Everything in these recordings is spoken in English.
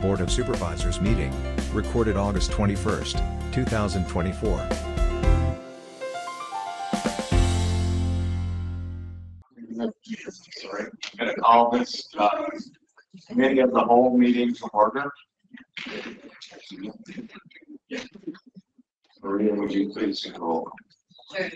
Board of Supervisors meeting, recorded August 21st, 2024. Sorry, I'm going to call this committee of the whole meeting to order. Maria, would you please roll? Sure.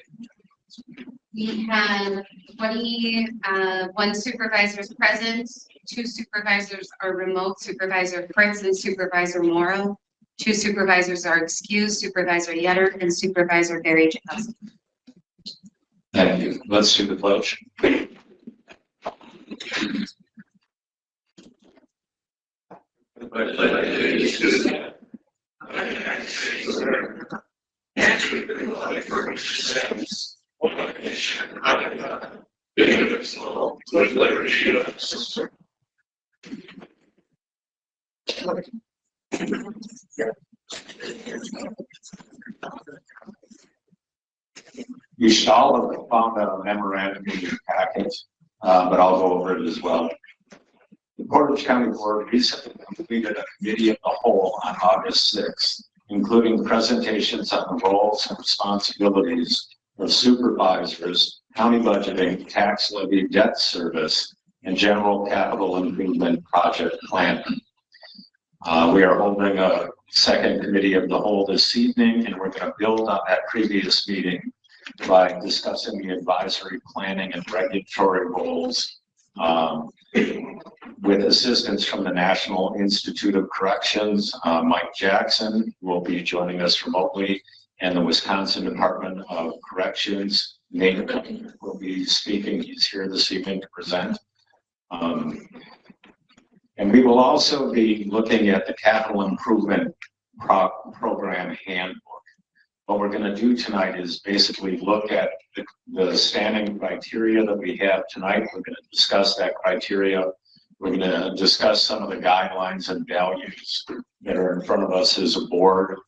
We have 21 supervisors present, 2 supervisors are remote, Supervisor Fritz and Supervisor Morrow. 2 supervisors are excused, Supervisor Yetter and Supervisor Barry Jackson. Thank you. Let's do the pledge. You should all have found a memorandum in your packet, but I'll go over it as well. The Portage County Board recently completed a committee of the whole on August 6th, including presentations on the roles and responsibilities of supervisors, county budgeting, tax levy, debt service, and general capital improvement project planning. We are holding a second committee of the whole this evening, and we're going to build on that previous meeting by discussing the advisory planning and regulatory roles with assistance from the National Institute of Corrections. Mike Jackson will be joining us remotely, and the Wisconsin Department of Corrections. Nate will be speaking. He's here this evening to present. And we will also be looking at the capital improvement program handbook. What we're going to do tonight is basically look at the standing criteria that we have tonight. We're going to discuss that criteria. We're going to discuss some of the guidelines and values that are in front of us as a board.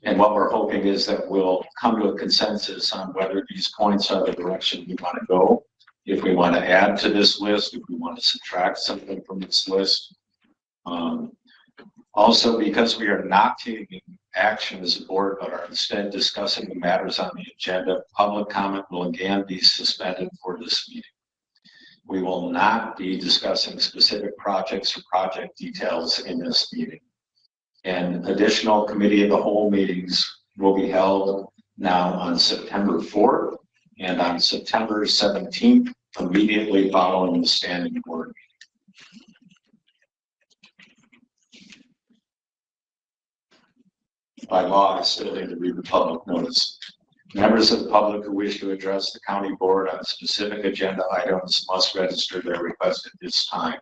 And what we're hoping is that we'll come to a consensus on whether these points are the direction we want to go, if we want to add to this list, if we want to subtract something from this list. Also, because we are not taking action as a board, but are instead discussing the matters on the agenda, public comment will again be suspended for this meeting. We will not be discussing specific projects or project details in this meeting. And additional committee of the whole meetings will be held now on September 4th and on September 17th, immediately following the standing board meeting. By law, I still need to read the public notice. Members of the public who wish to address the county board on specific agenda items must register their request at this time,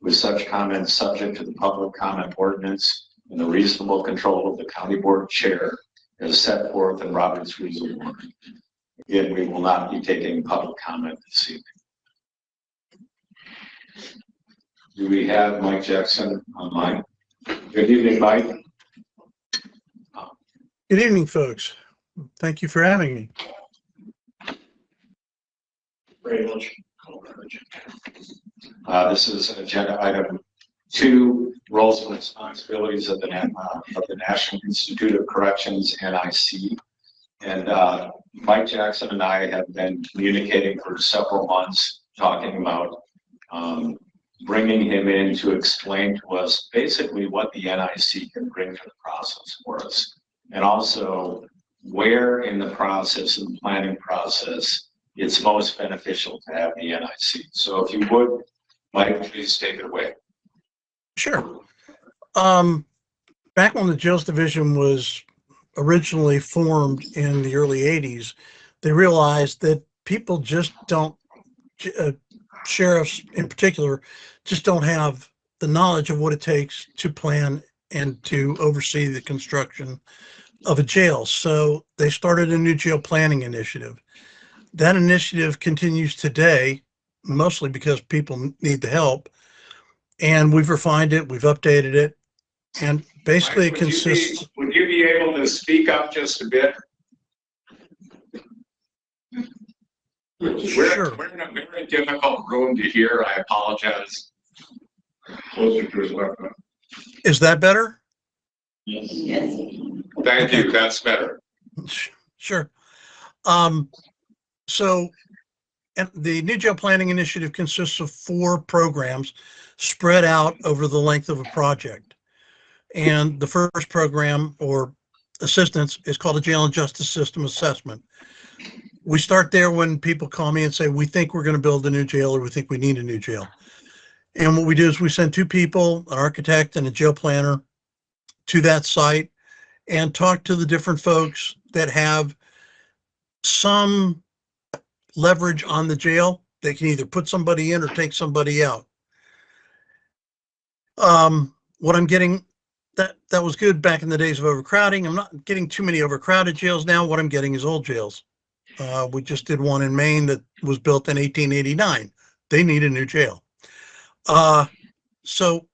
with such comments subject to the public comment ordinance and the reasonable control of the county board chair as set forth in Robert's Rules of Order. Again, we will not be taking public comment this evening. Do we have Mike Jackson online? Good evening, Mike. Good evening, folks. Thank you for having me. Very much. This is agenda item 2, roles and responsibilities of the National Institute of Corrections, NIC. And Mike Jackson and I have been communicating for several months, talking about bringing him in to explain to us basically what the NIC can bring to the process for us. And also where in the process, in the planning process, it's most beneficial to have the NIC. So if you would, Mike, please take it away. Sure. Back when the Jails Division was originally formed in the early 80s, they realized that people just don't, sheriffs in particular, just don't have the knowledge of what it takes to plan and to oversee the construction of a jail. So they started a new jail planning initiative. That initiative continues today, mostly because people need the help. And we've refined it, we've updated it, and basically it consists. Would you be able to speak up just a bit? Sure. We're in a very difficult room to hear. I apologize. Closer to his left. Is that better? Yes. Thank you, that's better. Sure. So, and the New Jail Planning Initiative consists of 4 programs spread out over the length of a project. And the first program or assistance is called a Jail and Justice System Assessment. We start there when people call me and say, we think we're going to build a new jail or we think we need a new jail. And what we do is we send 2 people, an architect and a jail planner, to that site and talk to the different folks that have some leverage on the jail. They can either put somebody in or take somebody out. What I'm getting, that was good back in the days of overcrowding. I'm not getting too many overcrowded jails now. What I'm getting is old jails. We just did one in Maine that was built in 1889. They need a new jail. So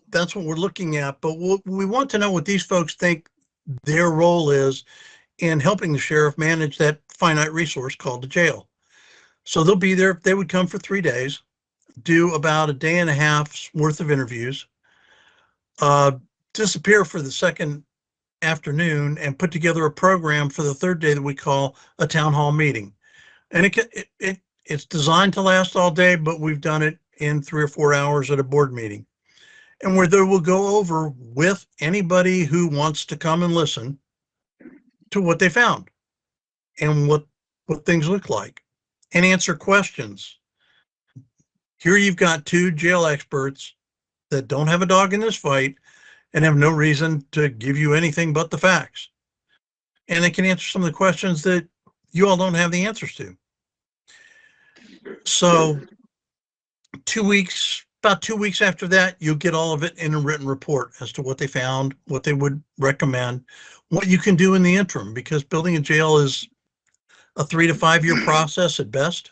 that's what we're looking at. But we want to know what these folks think their role is in helping the sheriff manage that finite resource called the jail. So they'll be there. They would come for 3 days, do about a day and a half's worth of interviews, disappear for the second afternoon, and put together a program for the third day that we call a town hall meeting. And it's designed to last all day, but we've done it in 3 or 4 hours at a board meeting. And where they will go over with anybody who wants to come and listen to what they found and what things look like and answer questions. Here you've got 2 jail experts that don't have a dog in this fight and have no reason to give you anything but the facts. And they can answer some of the questions that you all don't have the answers to. So 2 weeks, about 2 weeks after that, you'll get all of it in a written report as to what they found, what they would recommend, what you can do in the interim, because building a jail is a 3 to 5 year process at best.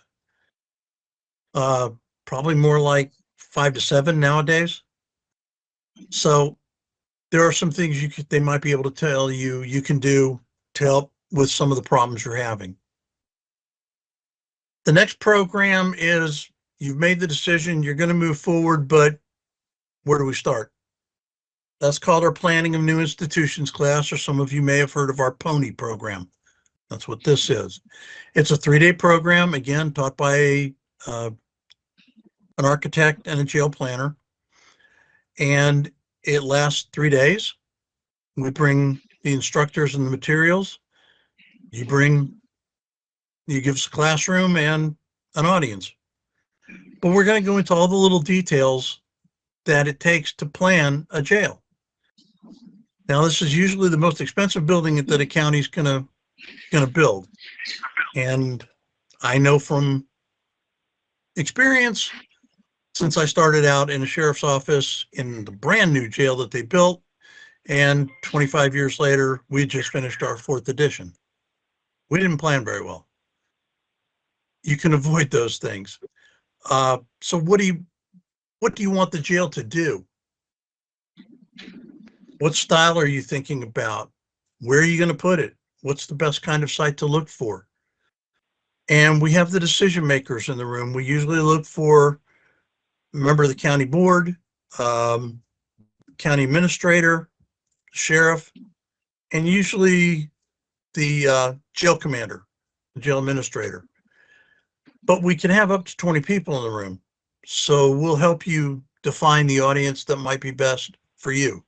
Probably more like 5 to 7 nowadays. So there are some things they might be able to tell you can do to help with some of the problems you're having. The next program is you've made the decision, you're going to move forward, but where do we start? That's called our Planning of New Institutions class, or some of you may have heard of our PONY program. That's what this is. It's a 3-day program, again, taught by an architect and a jail planner. And it lasts 3 days. We bring the instructors and the materials. You give us a classroom and an audience. But we're going to go into all the little details that it takes to plan a jail. Now, this is usually the most expensive building that a county's going to build. And I know from experience, since I started out in a sheriff's office in the brand new jail that they built, and 25 years later, we just finished our 4th edition. We didn't plan very well. You can avoid those things. So what do you want the jail to do? What style are you thinking about? Where are you going to put it? What's the best kind of site to look for? And we have the decision makers in the room. We usually look for a member of the county board, county administrator, sheriff, and usually the jail commander, the jail administrator. But we can have up to 20 people in the room. So we'll help you define the audience that might be best for you.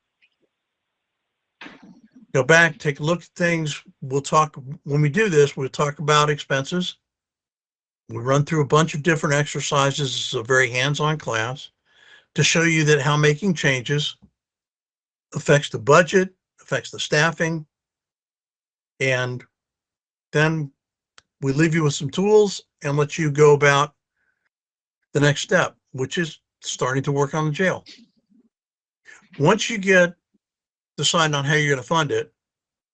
Go back, take a look at things. We'll talk, when we do this, we'll talk about expenses. We run through a bunch of different exercises. It's a very hands-on class to show you that how making changes affects the budget, affects the staffing, and then we leave you with some tools and let you go about the next step, which is starting to work on the jail. Once you decide on how you're going to fund it,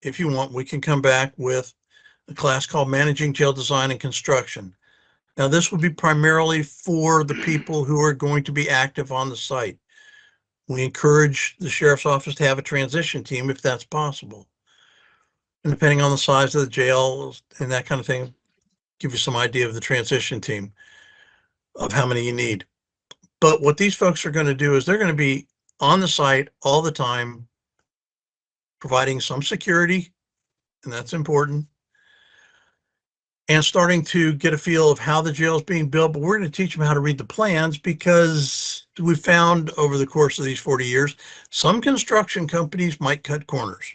if you want, we can come back with a class called Managing Jail Design and Construction. Now, this would be primarily for the people who are going to be active on the site. We encourage the sheriff's office to have a transition team if that's possible. And depending on the size of the jail and that kind of thing, give you some idea of the transition team, of how many you need. But what these folks are going to do is they're going to be on the site all the time, providing some security, and that's important, and starting to get a feel of how the jail is being built. But we're going to teach them how to read the plans, because we found over the course of these 40 years, some construction companies might cut corners.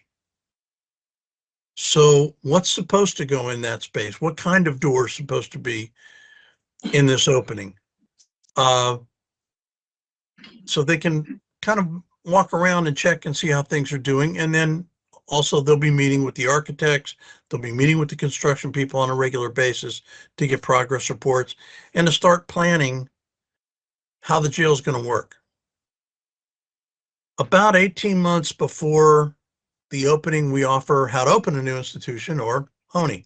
So what's supposed to go in that space? What kind of door is supposed to be in this opening? So they can kind of walk around and check and see how things are doing. And then also they'll be meeting with the architects. They'll be meeting with the construction people on a regular basis to get progress reports and to start planning how the jail is going to work. About 18 months before the opening, we offer how to open a new institution, or HONI.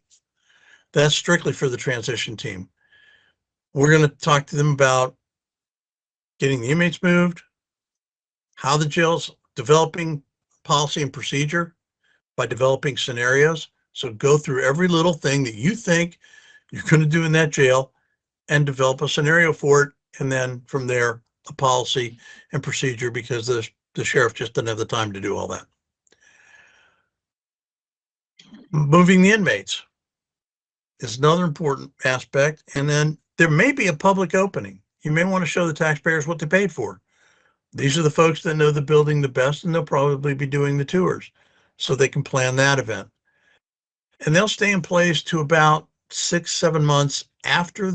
That's strictly for the transition team. We're going to talk to them about getting the inmates moved, how the jail's developing policy and procedure by developing scenarios. So go through every little thing that you think you're going to do in that jail and develop a scenario for it. And then from there, a policy and procedure, because the sheriff just doesn't have the time to do all that. Moving the inmates is another important aspect. And then there may be a public opening. You may want to show the taxpayers what they paid for. These are the folks that know the building the best, and they'll probably be doing the tours, so they can plan that event. And they'll stay in place to about 6-7 months after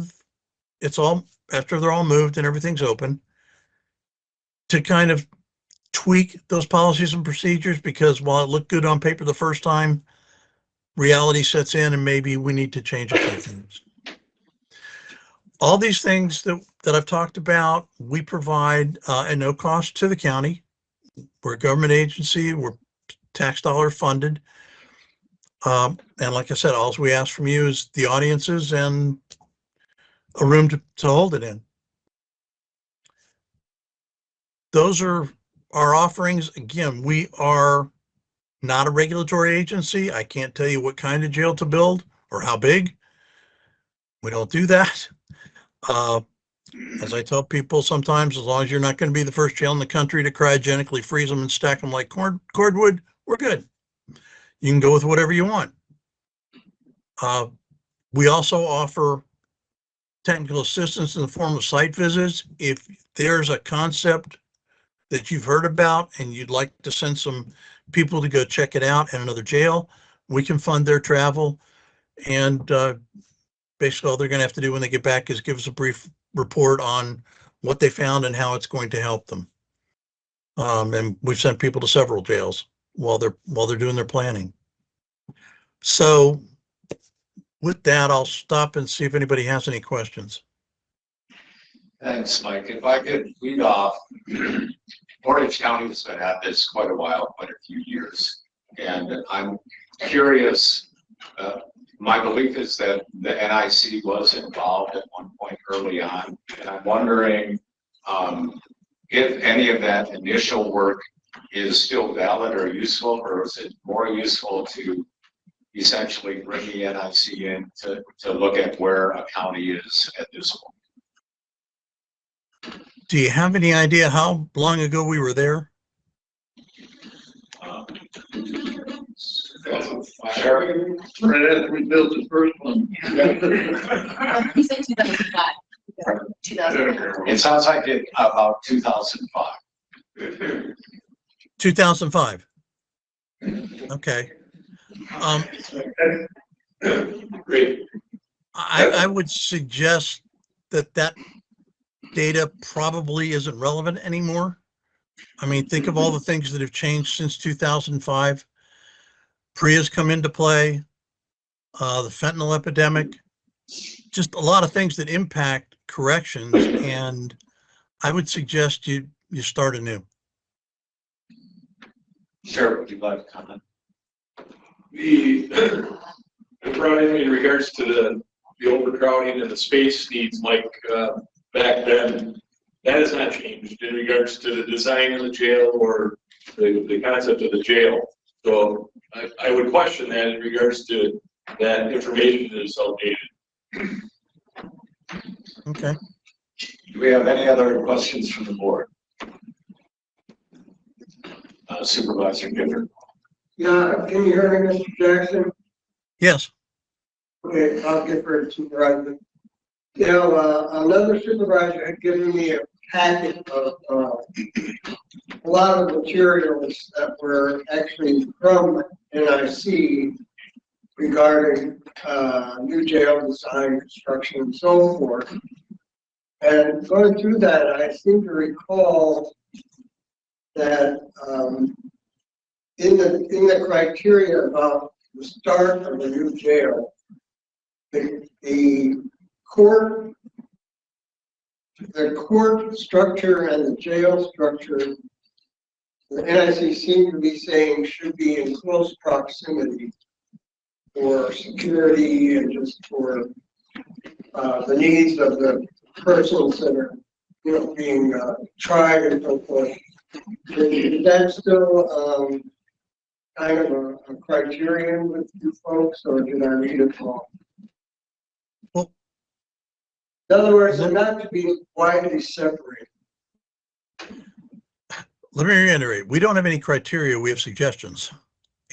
they're all moved and everything's open, to kind of tweak those policies and procedures, because while it looked good on paper the first time, reality sets in and maybe we need to change a few things. All these things that I've talked about, we provide at no cost to the county. We're a government agency. We're tax dollar funded. And like I said, all we ask from you is the audiences and a room to hold it in. Those are our offerings. Again, we are not a regulatory agency. I can't tell you what kind of jail to build or how big. We don't do that. As I tell people sometimes, as long as you're not going to be the first jail in the country to cryogenically freeze them and stack them like cordwood, we're good. You can go with whatever you want. We also offer technical assistance in the form of site visits. If there's a concept that you've heard about and you'd like to send some people to go check it out at another jail, we can fund their travel. And basically all they're going to have to do when they get back is give us a brief report on what they found and how it's going to help them. And we've sent people to several jails while they're doing their planning. So with that, I'll stop and see if anybody has any questions. Thanks, Mike. If I could lead off, Portage County has been at this quite a few years. And I'm curious, my belief is that the NIC was involved at one point early on. And I'm wondering if any of that initial work is still valid or useful, or is it more useful to essentially bring the NIC in to look at where a county is at this point? Do you have any idea how long ago we were there? Sure. Right after we built the first one. He said 2005. 2005. It sounds like it about 2005. 2005. Okay. Great. I would suggest that data probably isn't relevant anymore. I mean, think of all the things that have changed since 2005. PREA's come into play, the fentanyl epidemic, just a lot of things that impact corrections, and I would suggest you start anew. Sure, would you like to comment? The problem in regards to the overcrowding and the space needs, like back then, that has not changed in regards to the design of the jail or the concept of the jail. So I would question that in regards to that information that is outdated. Okay. Do we have any other questions from the board? Supervisor Gifford. Yeah, can you hear me, Mr. Jackson? Yes. Okay, I'll get for it, Supervisor. You know, another supervisor had given me a packet of, a lot of materials that were actually from NIC regarding, new jail design, construction, and so forth. And going through that, I seem to recall that, in the criteria about the start of the new jail, the court structure and the jail structure, the NIC seemed to be saying should be in close proximity for security and just for the needs of the persons that are, you know, being tried and so forth. Is that still kind of a criterion with you folks, or did I read it wrong? Well, in other words, they're not to be widely separated. let me reiterate, we don't have any criteria, we have suggestions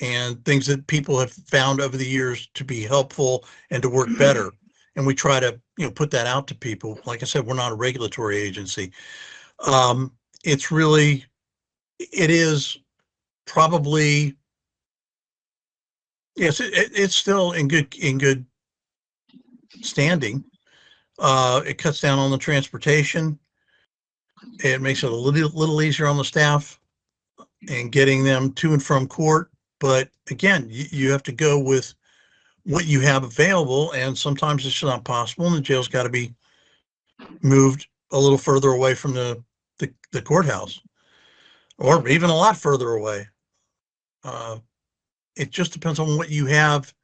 and things that people have found over the years to be helpful and to work better. And we try to, you know, put that out to people. Like I said, we're not a regulatory agency. It's really, it is probably, yes, it's still in good standing. It cuts down on the transportation. It makes it a little easier on the staff and getting them to and from court. But again, you have to go with what you have available, and sometimes it's not possible, and the jail's got to be moved a little further away from the courthouse, or even a lot further away. It just depends on what you have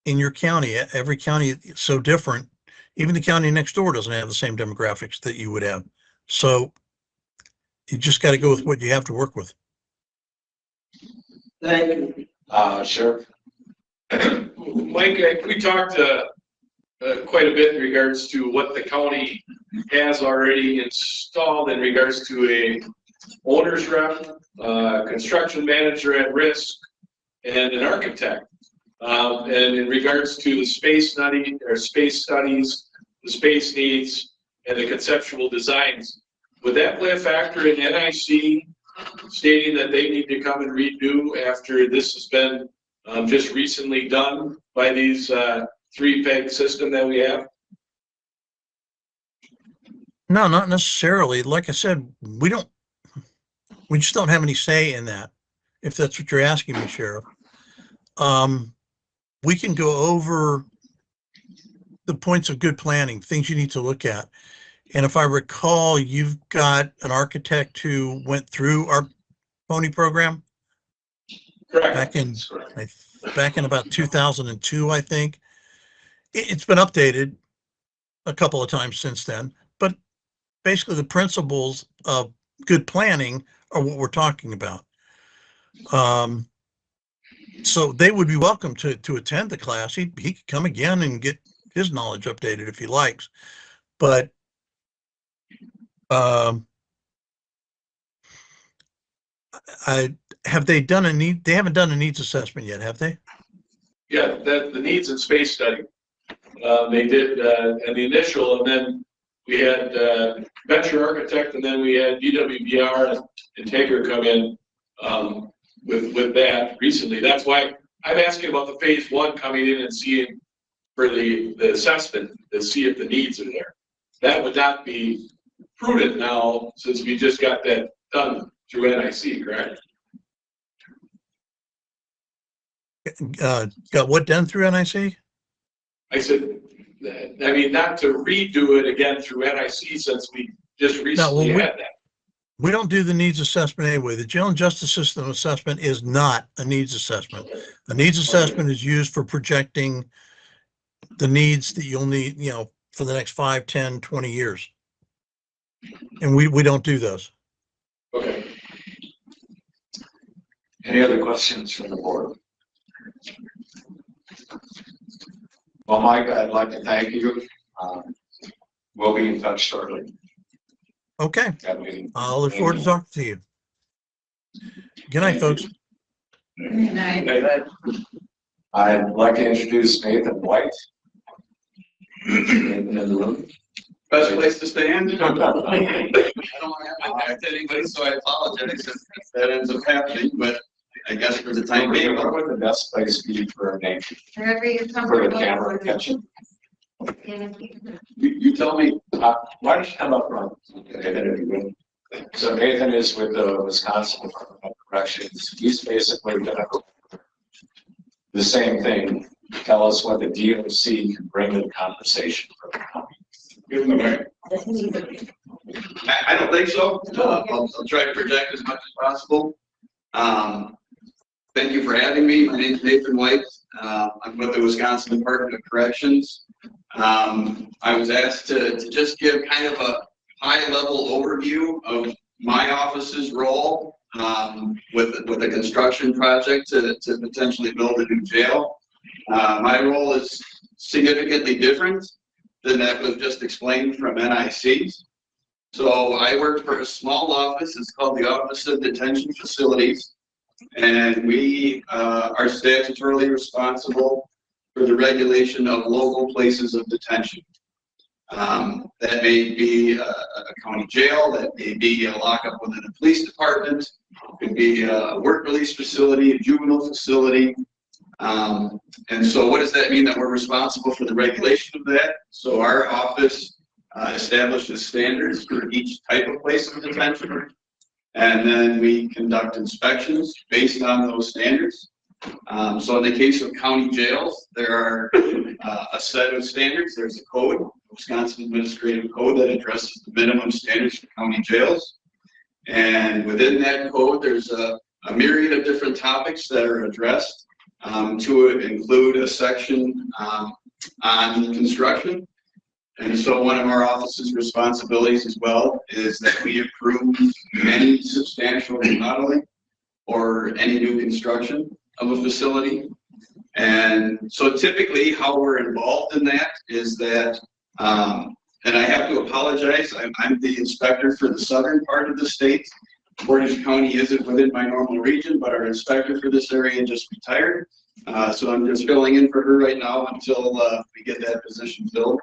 in your county. Every county is so different. Even the county next door doesn't have the same demographics that you would have. So you just got to go with what you have to work with. Thank you. Sure. Mike, we talked quite a bit in regards to what the county has already installed in regards to a owner's rep, construction manager at risk, and an architect. And in regards to the space studies, the space needs, and the conceptual designs, would that play a factor in NIC stating that they need to come and redo after this has been just recently done by these three-peg system that we have? No, not necessarily. Like I said, we just don't have any say in that, if that's what you're asking me, Sheriff. We can go over the points of good planning, things you need to look at. And if I recall, you've got an architect who went through our pony program. Correct. Back in about 2002, I think. It's been updated a couple of times since then, but basically the principles of good planning are what we're talking about. So they would be welcome to attend the class. He could come again and get his knowledge updated if he likes. But they haven't done a needs assessment yet, have they? Yeah, the needs and space study. They did in the initial, and then we had Venture Architect, and then we had DWBR and Taker come in with that recently. That's why I'm asking about the phase one coming in and seeing for the assessment to see if the needs are there. That would not be prudent now since we just got that done through NIC, correct? Got what done through NIC? I said, I mean, not to redo it again through NIC since we just recently had that. We don't do the needs assessment anyway. The jail and justice system assessment is not a needs assessment. A needs assessment is used for projecting the needs that you'll need, you know, for the next 5, 10, 20 years. And we don't do those. Okay. Any other questions from the board? Well, Mike, I'd like to thank you. We'll be in touch shortly. Okay. I'll look forward to talking to you. Good night, folks. I'd like to introduce Nathan White. In the room. Best place to stand. I don't want to have my back to anybody, so I apologize if that ends up happening, but I guess for the time being. What would the best place be for a name, Wherever you're for the comfortable. camera catching? You tell me. Why don't you come up front? So Nathan is with the Wisconsin Department of Corrections. He's basically gonna go the same thing. Tell us what the DOC can bring to the conversation for the county. I don't think so. I'll try to project as much as possible. Thank you for having me. My name is Nathan White. I'm with the Wisconsin Department of Corrections. I was asked to just give kind of a high-level overview of my office's role with a construction project to potentially build a new jail. My role is significantly different than that was just explained from NIC. So I work for a small office. It's called the Office of Detention Facilities. And we are statutorily responsible for the regulation of local places of detention. That may be a county jail, that may be a lockup within a police department, it could be a work release facility, a juvenile facility. And so what does that mean that we're responsible for the regulation of that? So our office establishes standards for each type of place of detention. And then we conduct inspections based on those standards. So in the case of county jails, there are a set of standards. There's a code, Wisconsin Administrative Code, that addresses the minimum standards for county jails. And within that code, there's a myriad of different topics that are addressed, to include a section on construction. And so one of our office's responsibilities as well is that we approve any substantial remodeling or any new construction of a facility. And so typically how we're involved in that is that, and I have to apologize, I'm the inspector for the southern part of the state. Portage County isn't within my normal region, but our inspector for this area just retired. So I'm just filling in for her right now until we get that position filled.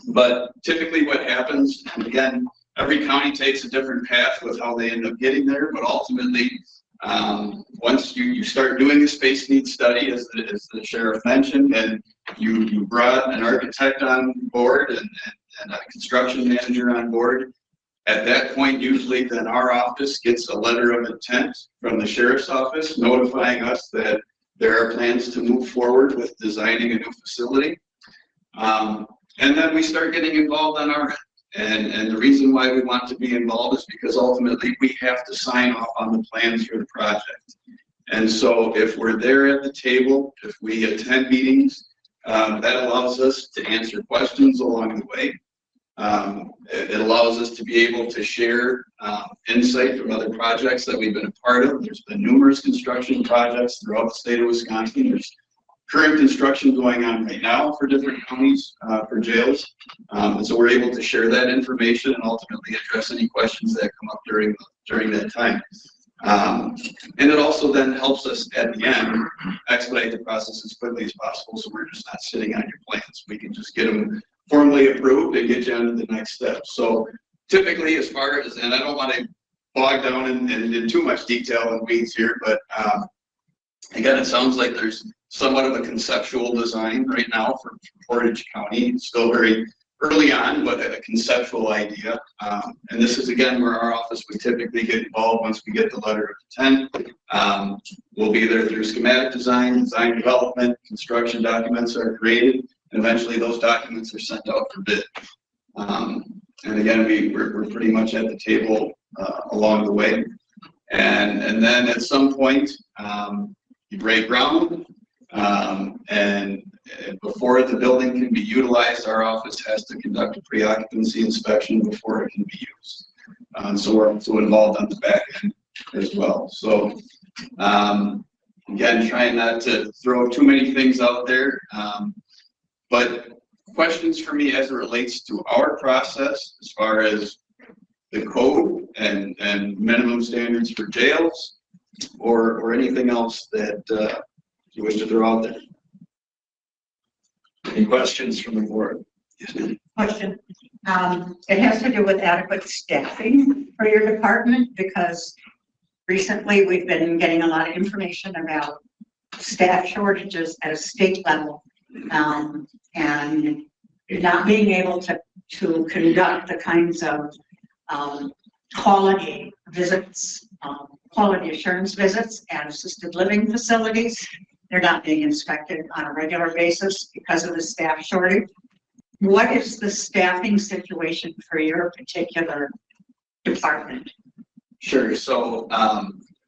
But typically what happens, and again, every county takes a different path with how they end up getting there, but ultimately, once you start doing a space needs study, as the sheriff mentioned, and you brought an architect on board and a construction manager on board, at that point, usually then our office gets a letter of intent from the sheriff's office notifying us that there are plans to move forward with designing a new facility. And then we start getting involved on our end. And the reason why we want to be involved is because ultimately we have to sign off on the plans for the project. And so if we're there at the table, if we attend meetings, that allows us to answer questions along the way. It allows us to be able to share insight from other projects that we've been a part of. There's been numerous construction projects throughout the state of Wisconsin. There's current construction going on right now for different counties for jails. And so we're able to share that information and ultimately address any questions that come up during that time. And it also then helps us at the end expedite the process as quickly as possible, so we're just not sitting on your plans. We can just get them formally approved and get you on to the next step. So typically, as far as, and I don't want to bog down in too much detail and weeds here, but again, it sounds like there's somewhat of a conceptual design right now for Portage County. It's still very early on, but a conceptual idea. And this is again where our office would typically get involved once we get the letter of intent. We'll be there through schematic design, design development, construction documents are created, and eventually those documents are sent out for bid. And again, we're pretty much at the table along the way. And then at some point, you break ground, and before the building can be utilized, our office has to conduct a pre-occupancy inspection before it can be used. So we're also involved on the back end as well. So again, trying not to throw too many things out there, but questions for me as it relates to our process, as far as the code and minimum standards for jails, or anything else that you wish to throw out there? Any questions from the board? Yes, ma'am. Question. It has to do with adequate staffing for your department, because recently we've been getting a lot of information about staff shortages at a state level, and not being able to conduct the kinds of quality visits, quality assurance visits at assisted living facilities. They're not being inspected on a regular basis because of the staff shortage. What is the staffing situation for your particular department? Sure. So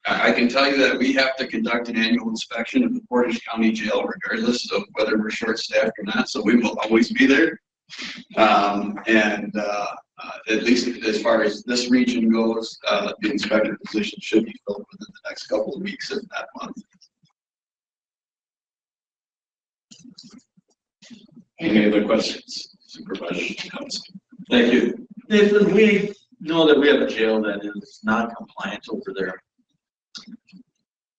I can tell you that we have to conduct an annual inspection of the Portage County Jail, regardless of whether we're short-staffed or not. So we will always be there. At least as far as this region goes, the inspector position should be filled within the next couple of weeks, if not month. Any other questions? Supervisor Thompson. Thank you. Nathan, we know that we have a jail that is non-compliant over there.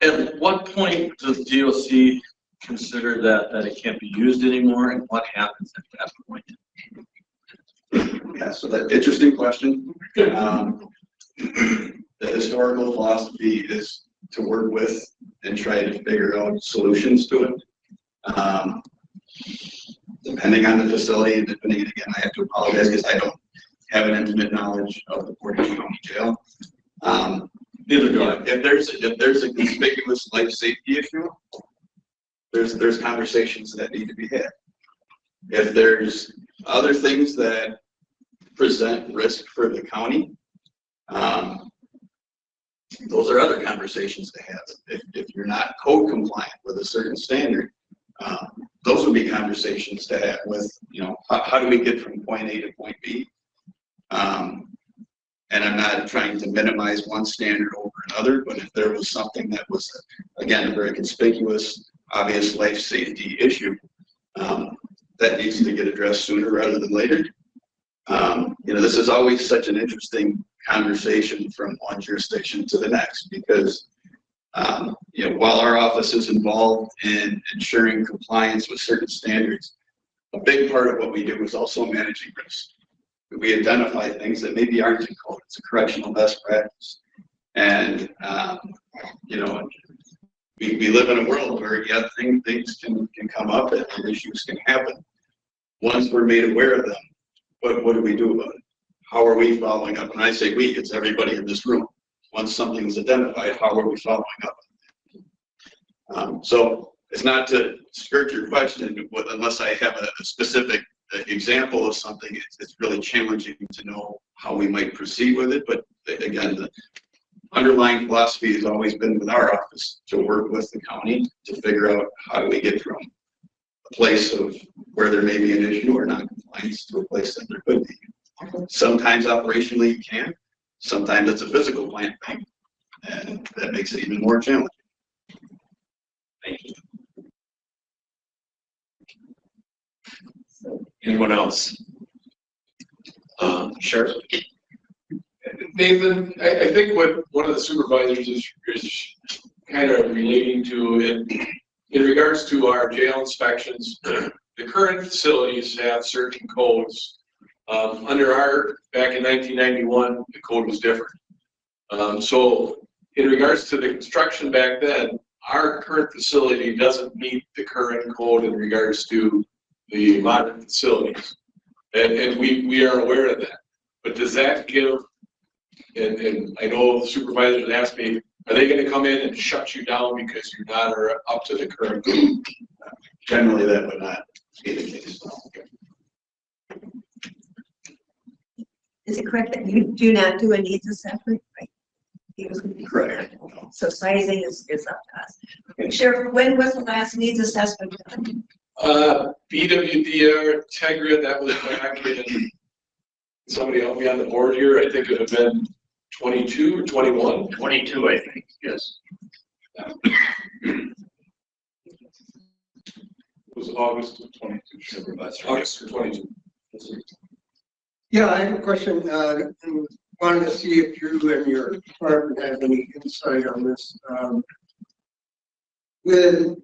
At what point does DOC consider that it can't be used anymore, and what happens at that point? Yeah, so that interesting question. The historical philosophy is to work with and try to figure out solutions to it. Depending on the facility, and depending, again, I have to apologize because I don't have an intimate knowledge of the Portage County Jail. Neither do I. If there's a conspicuous life safety issue, there's conversations that need to be had. If there's other things that present risk for the county, those are other conversations to have. If you're not code compliant with a certain standard, those would be conversations to have with, how do we get from point A to point B? And I'm not trying to minimize one standard over another, but if there was something that was, again, a very conspicuous, obvious life safety issue, that needs to get addressed sooner rather than later. This is always such an interesting conversation from one jurisdiction to the next, because while our office is involved in ensuring compliance with certain standards, a big part of what we do is also managing risk. We identify things that maybe aren't in code. It's a correctional best practice. And, we live in a world where, things can come up and issues can happen. Once we're made aware of them, what do we do about it? How are we following up? When I say we, it's everybody in this room. Once something is identified, how are we following up? So it's not to skirt your question, unless I have a specific example of something. It's really challenging to know how we might proceed with it. But again, the underlying philosophy has always been with our office to work with the county to figure out how do we get from a place of where there may be an issue or non-compliance to a place that there could be. Sometimes operationally you can, sometimes it's a physical plant thing, and that makes it even more challenging. Thank you. Anyone else? Sure. Nathan, I think what one of the supervisors is kind of relating to in regards to our jail inspections, the current facilities have certain codes. Back in 1991, the code was different. So in regards to the construction back then, our current facility doesn't meet the current code in regards to the modern facilities. And we are aware of that. But does that give, and I know the supervisors asked me, are they going to come in and shut you down because you're not up to the current code? Generally, that would not be the case. Is it correct that you do not do a needs assessment? Right? Correct. So sizing is up to us. Okay, Sheriff, when was the last needs assessment done? BWDR, Tegra, that was back in, somebody help me on the board here, I think it would have been 22 or 21? 22, I think, yes. It was August of 22, Supervisor. August of 22. Yeah, I have a question. wanted to see if you and your department have any insight on this. With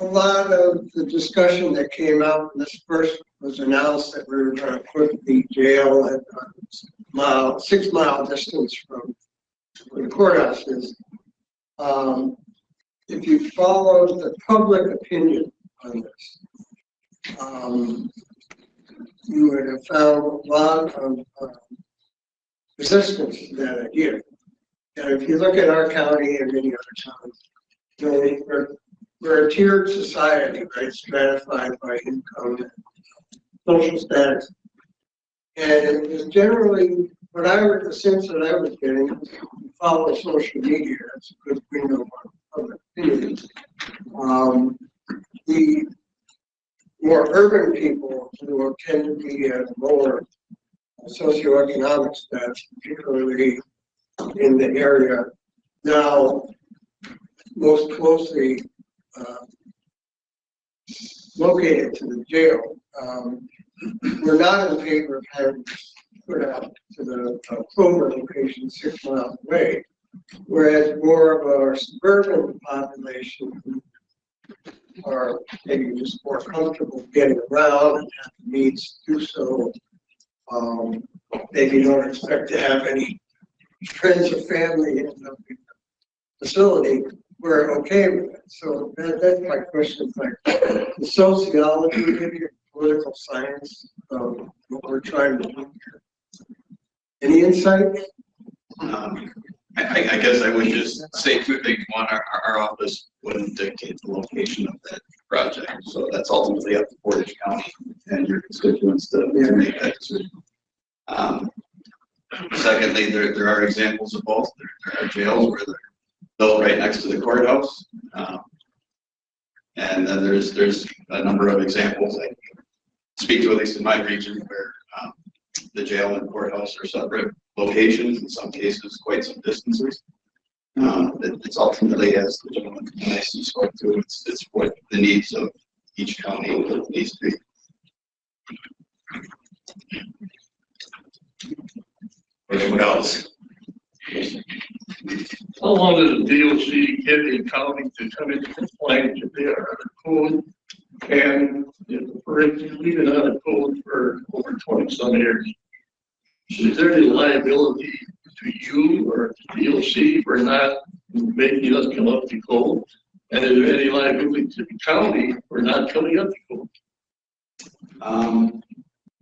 a lot of the discussion that came out when this first was announced that we were going to put the jail at a 6 mile distance from where the courthouse is. If you followed the public opinion on this, you would have found a lot of resistance to that idea. And if you look at our county and many other towns, you know, we're a tiered society, right? Stratified by income and social status. And it was generally, the sense that I was getting, follow social media, that's a good window on public opinion. The more urban people who tend to be at lower socioeconomic status, particularly in the area now most closely located to the jail, we're not in favor of having put out to the Clover location 6 miles away, whereas more of our suburban population are maybe just more comfortable getting around and have the means to do so. Maybe don't expect to have any friends or family in the facility. We're okay with it. So that's my question. It's like the sociology, maybe political science of what we're trying to do here. Any insight? I guess I would just say 2 things. One, our office wouldn't dictate the location of that project. So that's ultimately up to Portage County and your constituents to make that decision. Secondly, there are examples of both. There are jails where they're built right next to the courthouse. And then there's a number of examples I speak to, at least in my region, where the jail and courthouse are separate locations, in some cases quite some distances. It's ultimately, as the gentleman nicely spoke to, it's what the needs of each county needs to be. Anyone else? How long does the DOC get a county to come into compliance if they are on a code? And for instance, we've been on a code for over 20 some years. Is there any liability to you or to DOC for not making us come up to code? And is there any liability to the county for not coming up to code?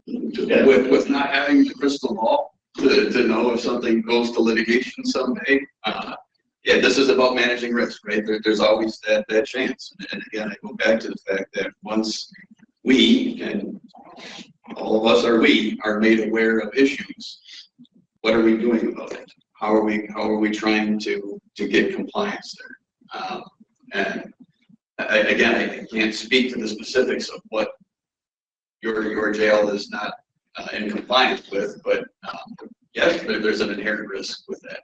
With not having the crystal ball to know if something goes to litigation someday. Yeah, this is about managing risk, right? There's always that chance. And again, I go back to the fact that once we, and all of us are made aware of issues, what are we doing about it? How are we trying to get compliance there? And again, I can't speak to the specifics of what your jail is not in compliance with, but yes, there's an inherent risk with that.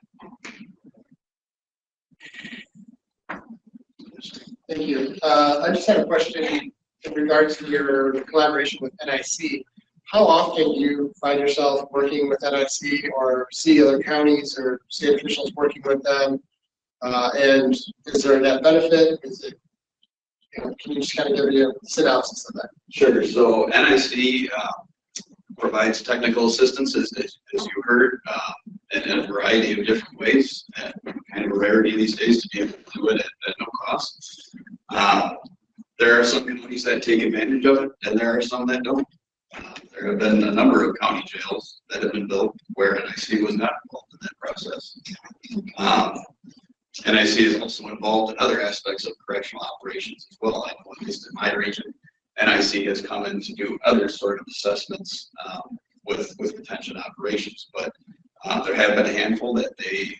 Thank you. I just had a question in regards to your collaboration with NIC. How often do you find yourself working with NIC or see other counties or state officials working with them? And is there a net benefit? Is it, can you just kind of give me a synopsis of that? Sure. So NIC provides technical assistance, as you heard, in a variety of different ways, and kind of a rarity these days to be able to do it at no cost. There are some counties that take advantage of it, and there are some that don't. There have been a number of county jails that have been built where NIC was not involved in that process. NIC is also involved in other aspects of correctional operations as well. I know, at least in my region, NIC has come in to do other sort of assessments with detention operations, but there have been a handful that they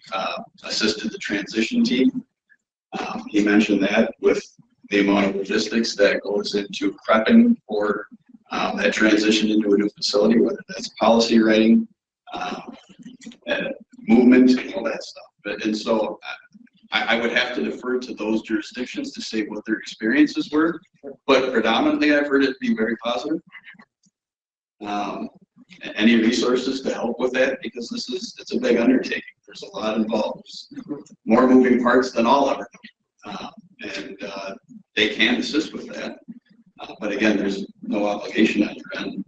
assisted the transition team. He mentioned that with the amount of logistics that goes into prepping for that transition into a new facility, whether that's policy writing, movement, and all that stuff. And so I would have to defer to those jurisdictions to say what their experiences were, but predominantly I've heard it be very positive. any resources to help with that, because it's a big undertaking. There's a lot involved, more moving parts than I'll ever know. And they can assist with that. But again, there's no obligation on your end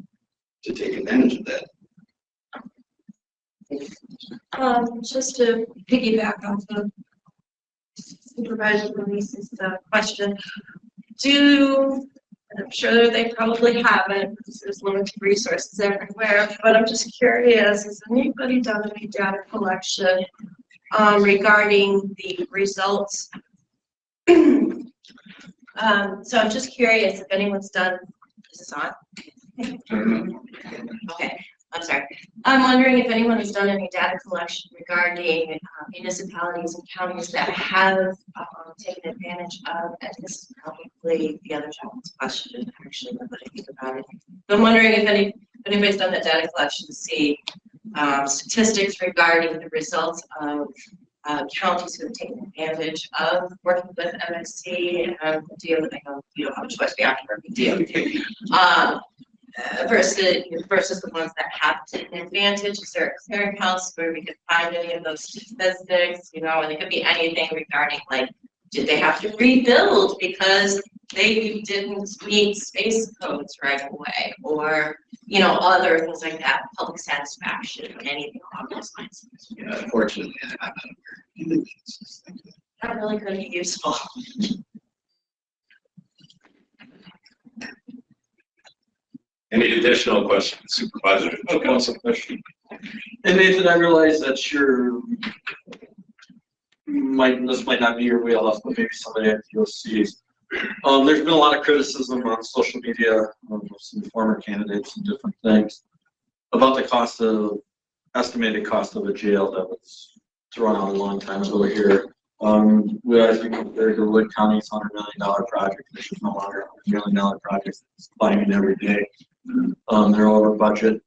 to take advantage of that. Just to piggyback off of Supervisor Luis's question, I'm sure they probably haven't, because there's limited resources everywhere, but I'm just curious, has anybody done any data collection regarding the results? So I'm just curious if anyone's done, is this on? Okay, I'm sorry. I'm wondering if anyone has done any data collection regarding municipalities and counties that have taken advantage of, and this is probably the other gentleman's question, actually, now that I think about it. But I'm wondering if anybody's done that data collection to see statistics regarding the results of counties who have taken advantage of working with MSC and DOT. I know you don't have a choice, we have to work with DOT. Versus the ones that have taken advantage. Is there a clearinghouse where we could find any of those statistics? You know, and it could be anything regarding, like, did they have to rebuild because they didn't meet space codes right away, or you know, other things like that, public satisfaction, anything along those lines. Yeah, unfortunately, I'm not aware. That really could be useful. Any additional questions, Supervisor? Council question. And Nathan, I realize that this might not be your wheelhouse, but maybe somebody at DOC. There's been a lot of criticism on social media of some former candidates and different things about the estimated cost of a jail that was thrown out a long time ago here. We always compared to Wood County's $100 million project, which is no longer a $100 million project. It's climbing every day. They're over budget.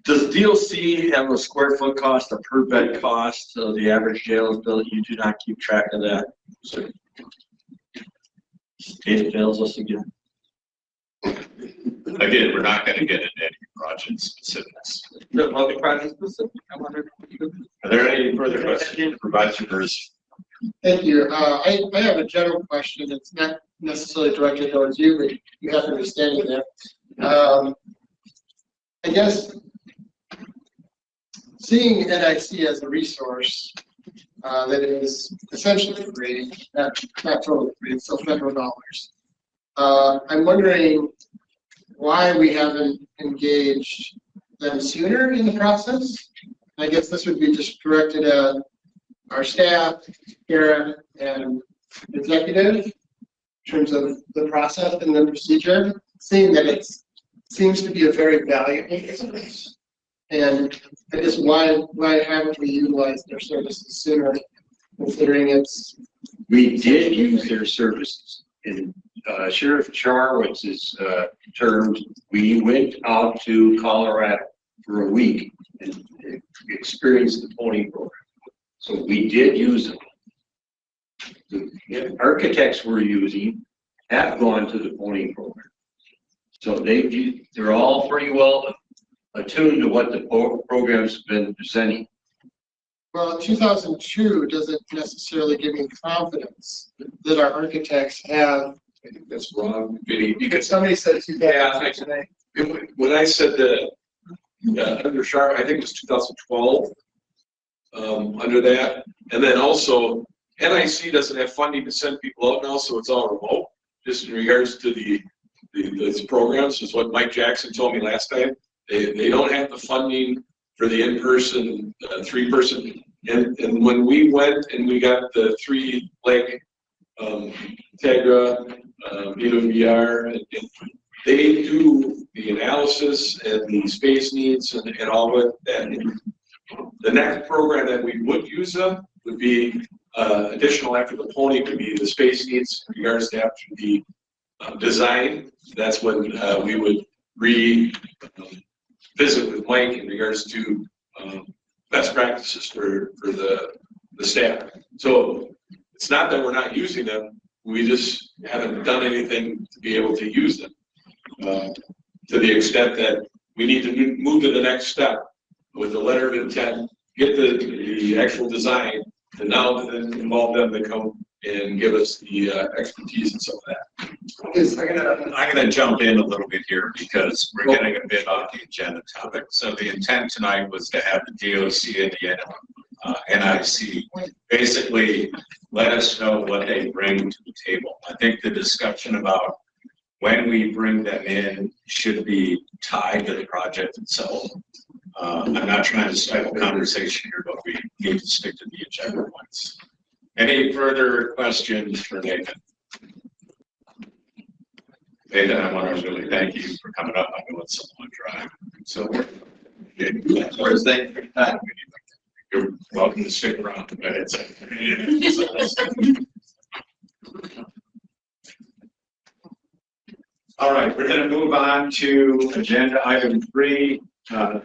Does DOC have a square foot cost, a per bed cost of the average jail is built? You do not keep track of that. So, state fails us again. Again, we're not going to get into any project specifics. No, public project specific. Are there any further questions, Supervisors? Thank you. I have a general question. It's not necessarily directed towards you, but you have to be standing there. I guess seeing NIC as a resource that is essentially free, not totally free, it's still federal dollars. I'm wondering why we haven't engaged them sooner in the process. I guess this would be just directed at our staff, Kara, and executive in terms of the process and the procedure, seeing that it seems to be a very valuable business. And I guess why haven't we utilized their services sooner, considering it's... We did use their services. In Sheriff Charwitz's terms, we went out to Colorado for a week and experienced the pony program. So we did use them. The architects we're using have gone to the pony program. So they're all pretty well attuned to what the program's been presenting. Well, 2002 doesn't necessarily give me confidence that our architects have. I think that's wrong, Vinny, Because because somebody said 2002 today. when I said that under Sharp, I think it was 2012, under that. And then also, NIC doesn't have funding to send people out now, so it's all remote, just in regards to these programs, is what Mike Jackson told me last time. They don't have the funding for the in-person, 3-person. And when we went and we got the 3-leg Tegra, VR, and they do the analysis and the space needs and all of that. The next program that we would use them would be additional after the pony would be the space needs in regards to after the design. That's when we would visit with Mike in regards to best practices for the staff. So it's not that we're not using them, we just haven't done anything to be able to use them to the extent that we need to move to the next step with the letter of intent, get the actual design, and now then involve them to come and give us the expertise and some of that. I'm gonna jump in a little bit here because we're getting a bit off the agenda topic. So the intent tonight was to have the DOC and the NIC basically let us know what they bring to the table. I think the discussion about when we bring them in should be tied to the project itself. I'm not trying to stifle conversation here, but we need to stick to the agenda points. Any further questions for Nathan? Nathan, I want to really thank you for coming up. I know it's a long drive. So, Thank you. you're welcome to stick around. But it's all right, we're going to move on to agenda item 3,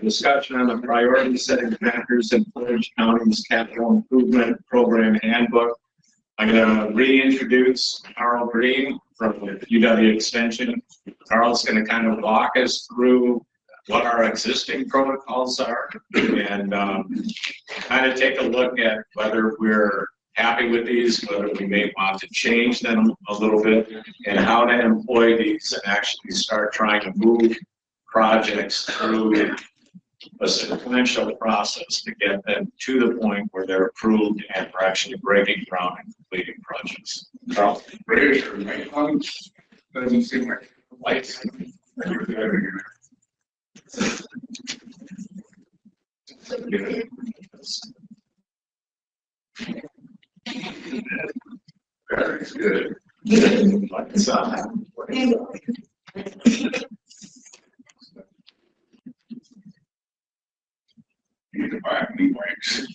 discussion on the priority setting factors in Portage County's capital improvement program handbook. I'm going to reintroduce Carl Green from UW Extension. Carl's going to kind of walk us through what our existing protocols are and kind of take a look at whether we're happy with these, whether we may want to change them a little bit, and how to employ these and actually start trying to move projects through a sequential process to get them to the point where they're approved and we're actually breaking ground and completing projects. Carl. Doesn't seem like lights. Very good. Lights on. Need to buy new brakes.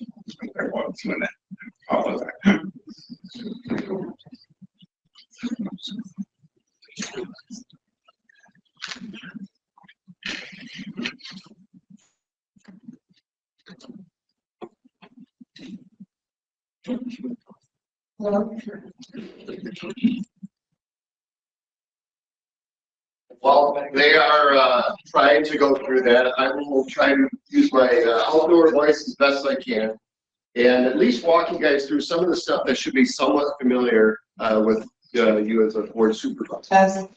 There was when that, all of that. Well, they are trying to go through that. I will try to use my outdoor voice as best I can, and at least walk you guys through some of the stuff that should be somewhat familiar with you as a board supervisor.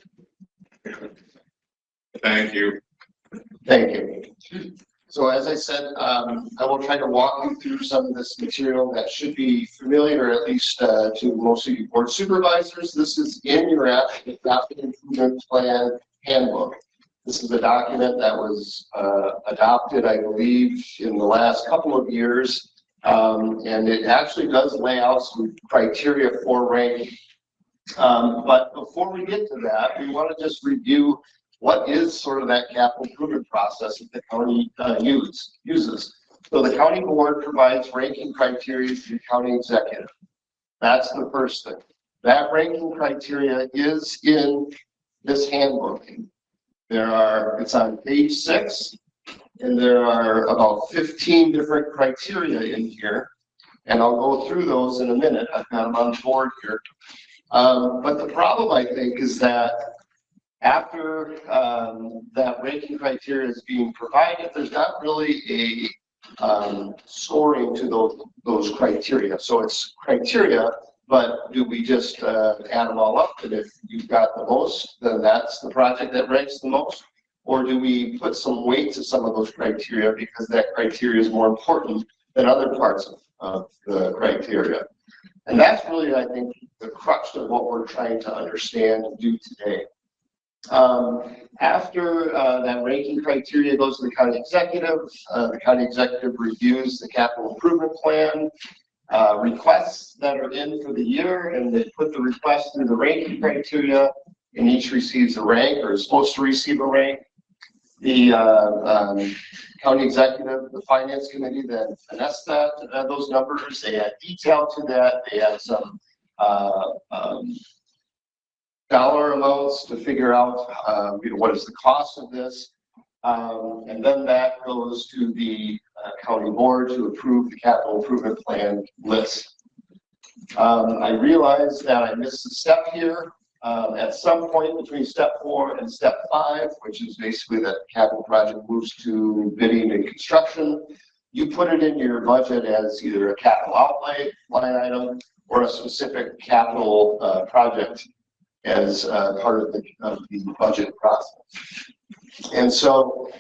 Thank you. Thank you. So as I said, I will try to walk you through some of this material that should be familiar, at least to most of you board supervisors. This is in your adopted improvement plan handbook. This is a document that was adopted, I believe, in the last couple of years, and it actually does lay out some criteria for ranking. But before we get to that, we want to just review what is sort of that capital improvement process that the county uses. So the county board provides ranking criteria to the county executive. That's the first thing. That ranking criteria is in this handbook. It's on page 6, and there are about 15 different criteria in here. And I'll go through those in a minute. I've got them on the board here. But the problem, I think, is that after that ranking criteria is being provided, there's not really a scoring to those criteria. So it's criteria, but do we just add them all up? And if you've got the most, then that's the project that ranks the most? Or do we put some weight to some of those criteria because that criteria is more important than other parts of the criteria? And that's really, I think, the crux of what we're trying to understand and do today. After that ranking criteria goes to the county executive reviews the capital improvement plan, requests that are in for the year, and they put the request through the ranking criteria, and each receives a rank or is supposed to receive a rank. The county executive, the finance committee then finesse those numbers. They add detail to that. They add some dollar amounts to figure out what is the cost of this, and then that goes to the county board to approve the capital improvement plan list. I realized that I missed a step here. At some point between step 4 and step 5, which is basically that capital project moves to bidding and construction, you put it in your budget as either a capital outlay line item or a specific capital project as part of the budget process. And so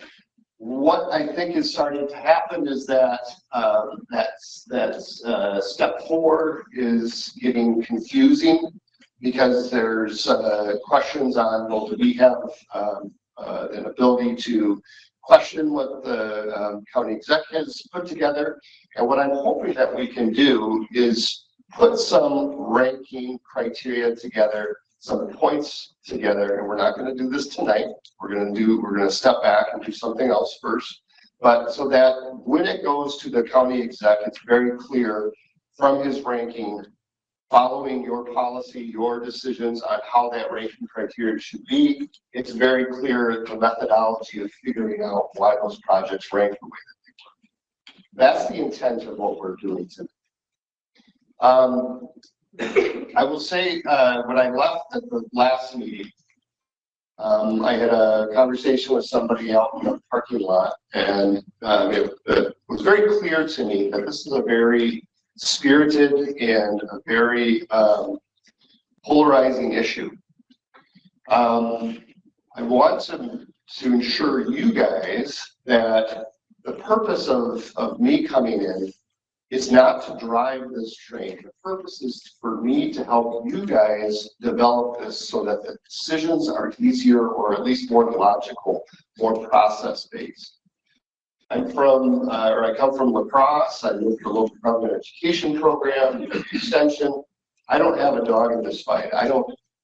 what I think is starting to happen is that step 4 is getting confusing because there's questions on, well, do we have an ability to question what the county exec has put together? And what I'm hoping that we can do is put some ranking criteria together, some points together, and we're not going to do this tonight. We're going to step back and do something else first. But so that when it goes to the county exec, it's very clear from his ranking, following your policy, your decisions on how that ranking criteria should be. It's very clear the methodology of figuring out why those projects rank the way that they work. That's the intent of what we're doing today. I will say when I left at the last meeting, I had a conversation with somebody out in the parking lot, and it was very clear to me that this is a very spirited and a very polarizing issue. I want to ensure you guys that the purpose of me coming in is not to drive this train. The purpose is for me to help you guys develop this so that the decisions are easier or at least more logical, more process-based. I come from La Crosse. I moved to the local government education program, extension. I don't have a dog in this fight.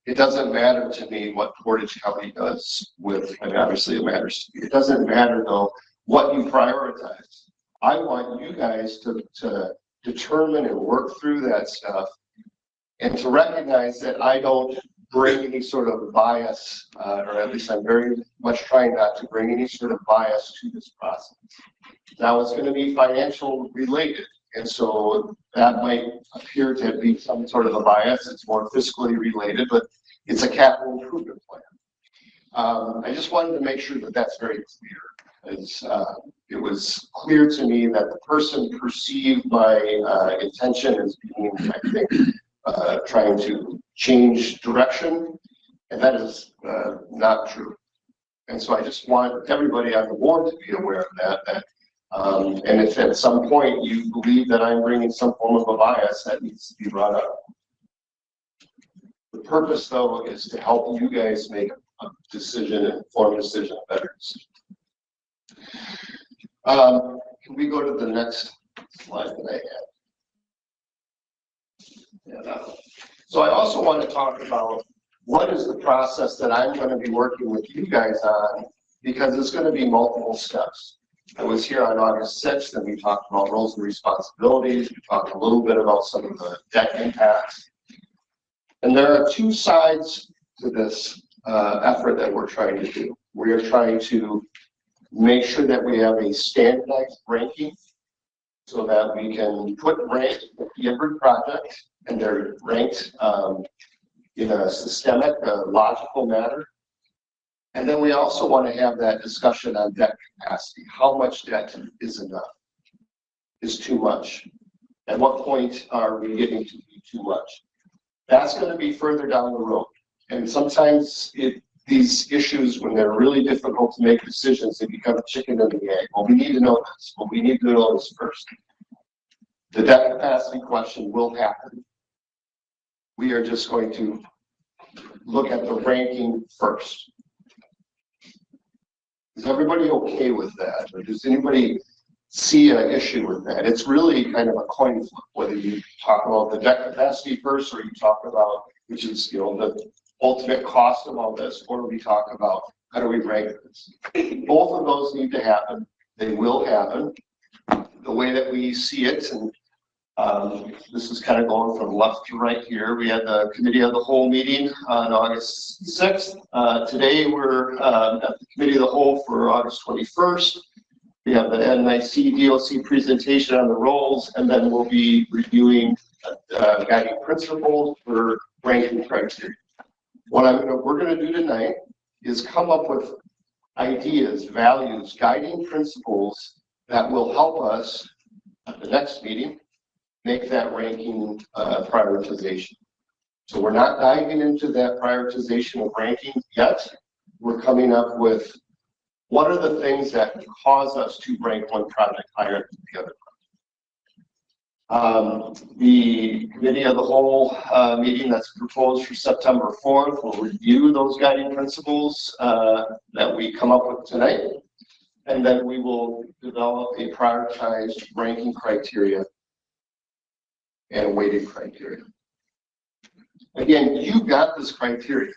It doesn't matter to me what Portage County does with, I mean, obviously it matters to me. It doesn't matter though what you prioritize. I want you guys to determine and work through that stuff and to recognize that I don't bring any sort of bias, or at least I'm very much trying not to bring any sort of bias to this process. Now it's going to be financial related, and so that might appear to be some sort of a bias. It's more fiscally related, but it's a capital improvement plan. I just wanted to make sure that that's very clear. It was clear to me that the person perceived my intention as being, I think, trying to change direction, and that is not true. And so I just want everybody on the board to be aware of that. And if at some point you believe that I'm bringing some form of a bias, that needs to be brought up. The purpose, though, is to help you guys make a decision, an informed decision, a better decision. Can we go to the next slide that I had? Yeah, so I also want to talk about what is the process that I'm going to be working with you guys on, because it's going to be multiple steps. I was here on August 6th and we talked about roles and responsibilities. We talked a little bit about some of the debt impacts. And there are two sides to this effort that we're trying to do. We are trying to make sure that we have a standardized ranking so that we can put rank every project and they're ranked in a systemic, logical manner. And then we also want to have that discussion on debt capacity. How much debt is enough? Is too much? At what point are we getting to be too much? That's going to be further down the road. And sometimes these issues, when they're really difficult to make decisions, they become a chicken and the egg. Well, we need to know this. Well, we need to know this first. The debt capacity question will happen. We are just going to look at the ranking first. Is everybody okay with that? Or does anybody see an issue with that? It's really kind of a coin flip, whether you talk about the debt capacity first or you talk about, which is, you know, the ultimate cost of all this, or we talk about how do we rank this. Both of those need to happen. They will happen. The way that we see it, and this is kind of going from left to right here. We had the committee of the whole meeting on August 6th. Today we're at the committee of the whole for August 21st. We have the NIC DOC presentation on the roles, and then we'll be reviewing guiding principles for ranking criteria. we're gonna do tonight is come up with ideas, values, guiding principles that will help us at the next meeting make that ranking prioritization. So we're not diving into that prioritization of ranking yet. We're coming up with what are the things that cause us to rank one project higher than the other. The committee of the whole meeting that's proposed for September 4th will review those guiding principles that we come up with tonight. And then we will develop a prioritized ranking criteria and a weighted criteria. Again, you got this criteria,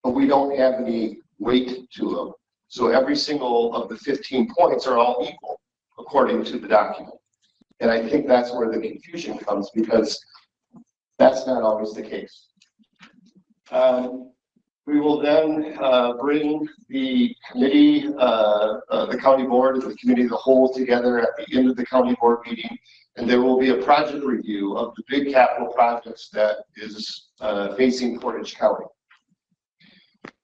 but we don't have any weight to them. So every single of the 15 points are all equal according to the document. And I think that's where the confusion comes, because that's not always the case. We will then bring the committee, the county board, and the committee of the whole together at the end of the county board meeting, and there will be a project review of the big capital projects that is facing Portage County.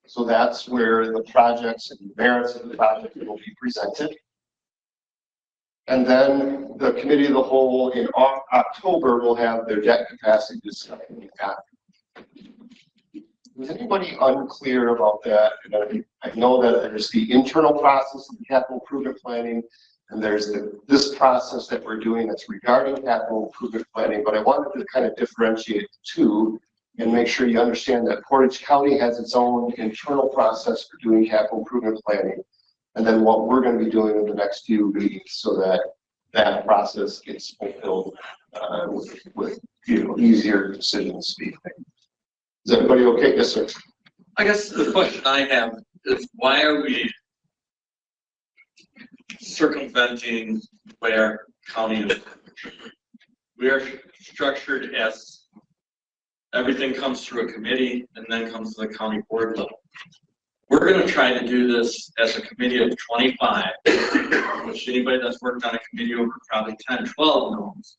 So that's where the projects and merits of the project will be presented. And then the committee of the whole in October will have their debt capacity discussion. Was anybody unclear about that? And I know that there's the internal process of the capital improvement planning, and there's this process that we're doing that's regarding capital improvement planning, but I wanted to kind of differentiate the two and make sure you understand that Portage County has its own internal process for doing capital improvement planning, and then what we're going to be doing in the next few meetings so that that process gets fulfilled with easier decisions to be made. Is everybody okay? Yes, sir. I guess the question I have is, why are we circumventing where county is? We are structured as everything comes through a committee and then comes to the county board level. We're going to try to do this as a committee of 25, which anybody that's worked on a committee over probably 10, 12 knows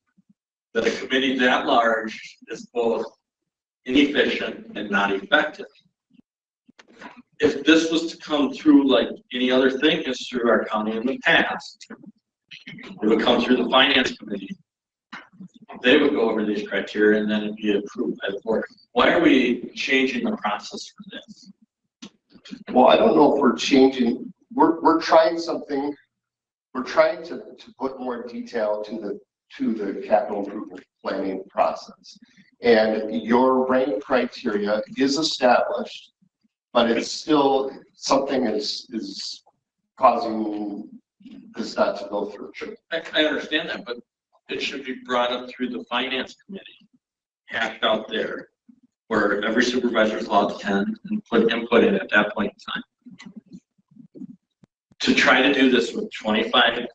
that a committee that large is both inefficient and not effective. If this was to come through like any other thing is through our county in the past, it would come through the finance committee. They would go over these criteria and then it'd be approved by the board. Why are we changing the process for this? Well, I don't know if we're changing. We're trying something. We're trying to put more detail to the capital improvement planning process. And your rank criteria is established, but it's still something is causing this not to go through. I understand that, but it should be brought up through the finance committee, hashed out there, where every supervisor is allowed to attend and put input in at that point in time. To try to do this with 25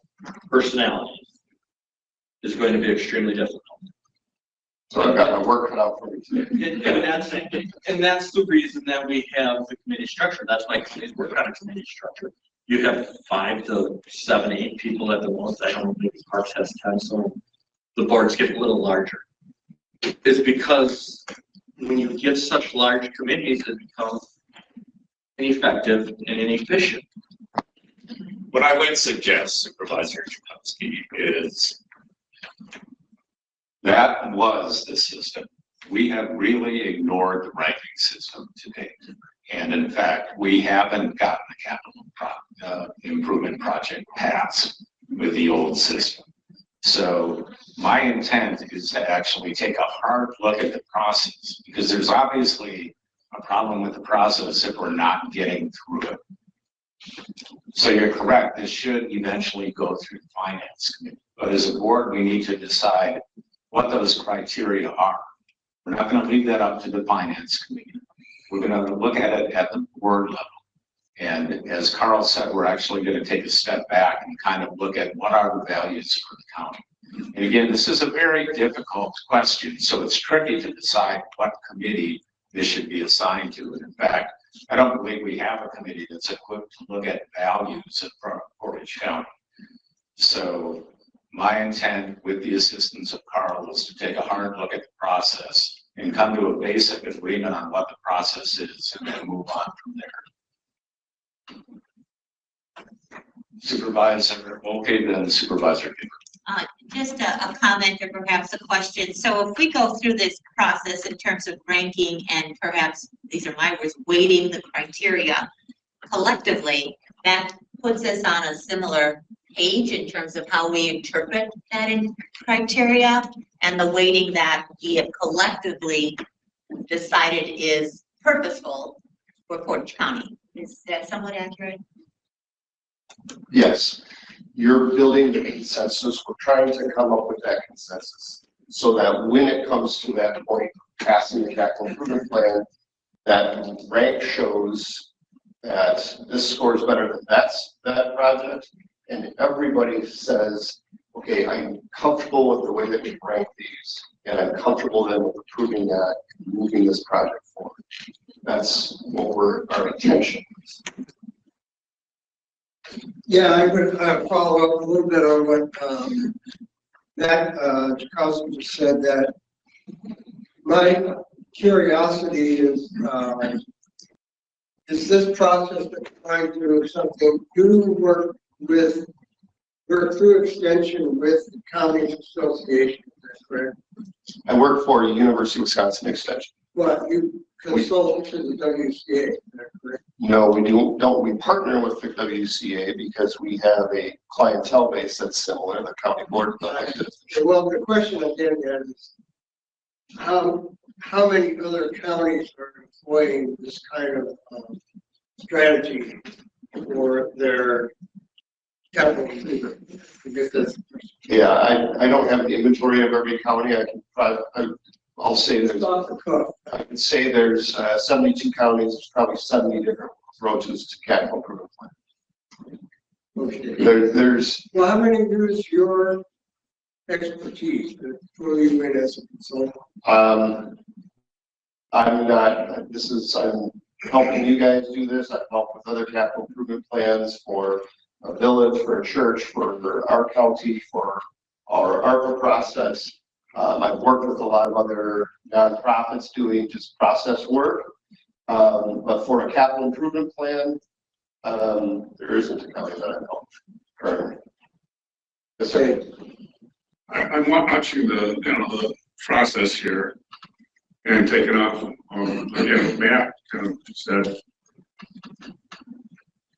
personalities is going to be extremely difficult. So I've got my work cut out for me today. And that's the reason that we have the committee structure. That's why committees work on a committee structure. You have 5 to 7, 8 people at the most. I don't think Parks has 10, so the boards get a little larger. It's because when you get such large committees, it becomes ineffective and inefficient. What I would suggest, Supervisor Chakowski, is that was the system. We have really ignored the ranking system to date. And in fact, we haven't gotten the capital improvement project passed with the old system. So my intent is to actually take a hard look at the process, because there's obviously a problem with the process if we're not getting through it. So you're correct, this should eventually go through the finance committee. But as a board, we need to decide what those criteria are. We're not going to leave that up to the finance committee. We're going to look at it at the board level. And as Carl said, we're actually going to take a step back and kind of look at what are the values for the county. And again, this is a very difficult question, so it's tricky to decide what committee this should be assigned to. And in fact, I don't believe we have a committee that's equipped to look at values of Portage County. So my intent, with the assistance of Carl, was to take a hard look at the process and come to a basic agreement on what the process is and then move on from there. Supervisor, okay, then the supervisor. Just a comment or perhaps a question. So if we go through this process in terms of ranking and perhaps, these are my words, weighting the criteria collectively, that puts us on a similar page in terms of how we interpret that criteria and the weighting that we have collectively decided is purposeful for Portage County. Is that somewhat accurate? Yes, you're building the consensus. We're trying to come up with that consensus so that when it comes to that point, passing the capital improvement plan, that rank shows that this score is better than that project, and everybody says, okay, I'm comfortable with the way that we rank these, and I'm comfortable then with approving that, and moving this project forward. That's what our intention is. Yeah, I would follow up a little bit on what Matt Chakowski just said, that my curiosity is this process that we're trying to do something, do work through extension with the county association, is that correct? I work for University of Wisconsin Extension. What, you consult to the WCA, is that correct? No, we don't. We partner with the WCA because we have a clientele base that's similar, the county board of elected. Well, the question again is, how many other counties are employing this kind of strategy for their capital improvement? Yeah, I don't have the inventory of every county. I can I'll say there's, I can say there's 72 counties, there's probably 70 different approaches to capital improvement plan. Okay. There's. Well, how many years your expertise for you in as a consultant? I'm helping you guys do this. I've helped with other capital improvement plans for a village, for a church, for our county, for our ARPA process. I've worked with a lot of other nonprofits doing just process work. But for a capital improvement plan, there isn't a county that I know currently. I'm watching the process here and taking off again, Matt kind of said